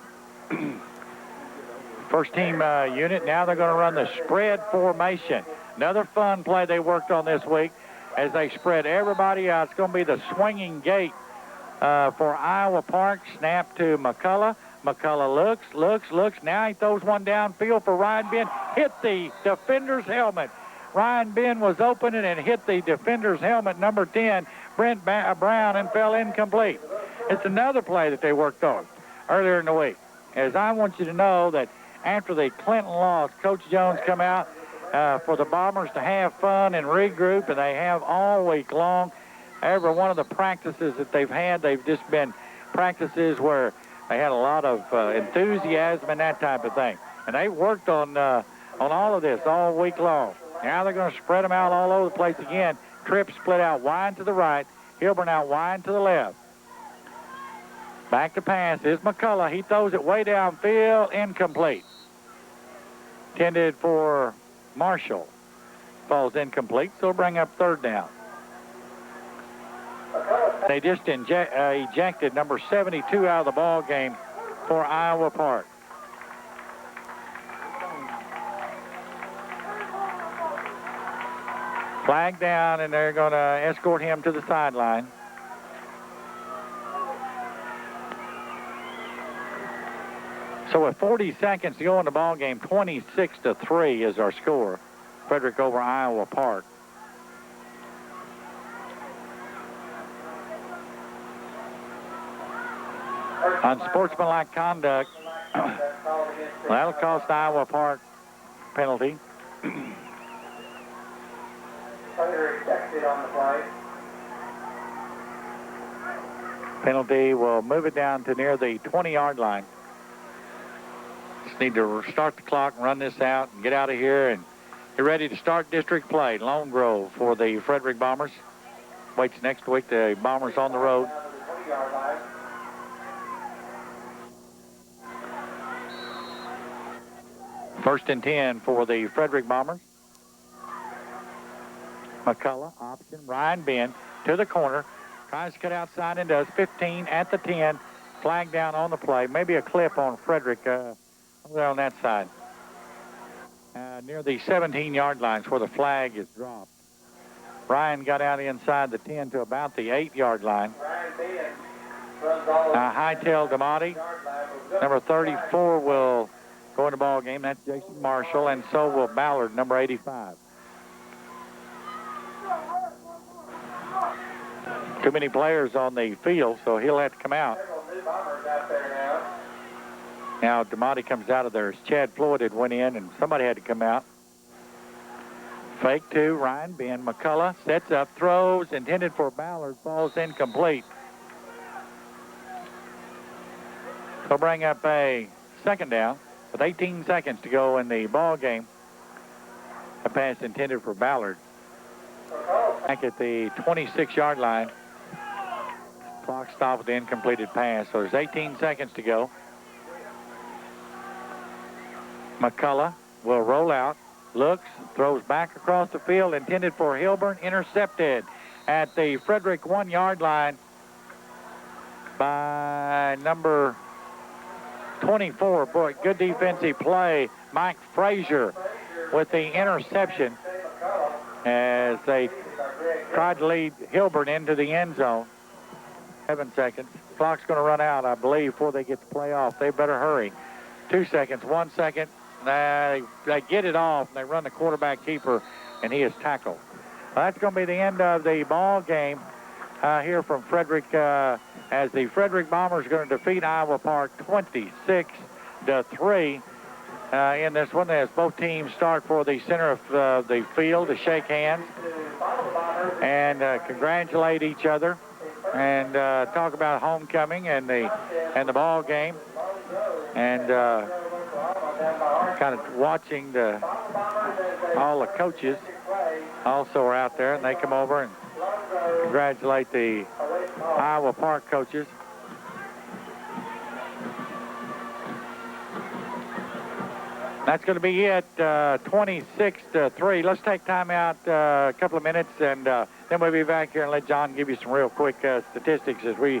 First team unit, now they're going to run the spread formation. Another fun play they worked on this week as they spread everybody out. It's going to be the swinging gate for Iowa Park. Snap to McCullough. McCullough looks. Now he throws one downfield for Ryan Ben. Hit the defender's helmet. Ryan Ben was opening and hit the defender's helmet, number 10, Brent Brown, and fell incomplete. It's another play that they worked on earlier in the week. As I want you to know that after the Clinton loss, Coach Jones come out for the Bombers to have fun and regroup, and they have all week long. Every one of the practices that they've had, they've just been practices where they had a lot of enthusiasm and that type of thing. And they worked on all of this all week long. Now they're going to spread them out all over the place again. Tripp split out wide to the right. Hilburn out wide to the left. Back to pass is McCullough. He throws it way downfield, incomplete. Intended for Marshall. Falls incomplete, so we'll bring up third down. They just ejected number 72 out of the ball game for Iowa Park. Flag down, and they're going to escort him to the sideline. So with 40 seconds to go in the ball game, 26-3 is our score. Frederick over Iowa Park. Unsportsmanlike conduct. That'll cost Iowa Park penalty. Penalty will move it down to near the 20-yard line. Just need to start the clock and run this out and get out of here and get ready to start district play. Lone Grove for the Frederick Bombers. Waits next week. The Bombers on the road. First and 10 for the Frederick Bombers. McCullough, option. Ryan Ben to the corner. Tries to cut outside and does. 15 at the 10. Flag down on the play. Maybe a clip on Frederick over there on that side. Near the 17-yard lines where the flag is dropped. Ryan got out inside the 10 to about the 8-yard line. Hightail DeMotti, number 34, will go in the ball game. That's Jason Marshall, and so will Ballard, number 85. Too many players on the field, so he'll have to come out. Now DeMotti comes out of there as Chad Floyd had went in, and somebody had to come out. Fake to Ryan Ben. McCullough sets up, throws, intended for Ballard, falls incomplete. They'll bring up a second down with 18 seconds to go in the ball game. A pass intended for Ballard. Back at the 26-yard line. Clock stopped with the incompleted pass, so there's 18 seconds to go. McCullough will roll out, looks, throws back across the field, intended for Hilburn, intercepted at the Frederick 1-yard line by number 24. Boy, good defensive play. Mike Frazier with the interception as they tried to lead Hilburn into the end zone. 7 seconds. Clock's going to run out, I believe, before they get the play off. They better hurry. 2 seconds, 1 second. They get it off, and they run the quarterback keeper, and he is tackled. That's going to be the end of the ball game here from Frederick as the Frederick Bombers are going to defeat Iowa Park 26-3 in this one as both teams start for the center of the field to shake hands and congratulate each other and talk about homecoming and the ball game and kind of watching all the coaches also are out there, and they come over and congratulate the Iowa Park coaches. That's going to be it, 26-3. Let's take time out a couple of minutes, and then we'll be back here and let John give you some real quick statistics as we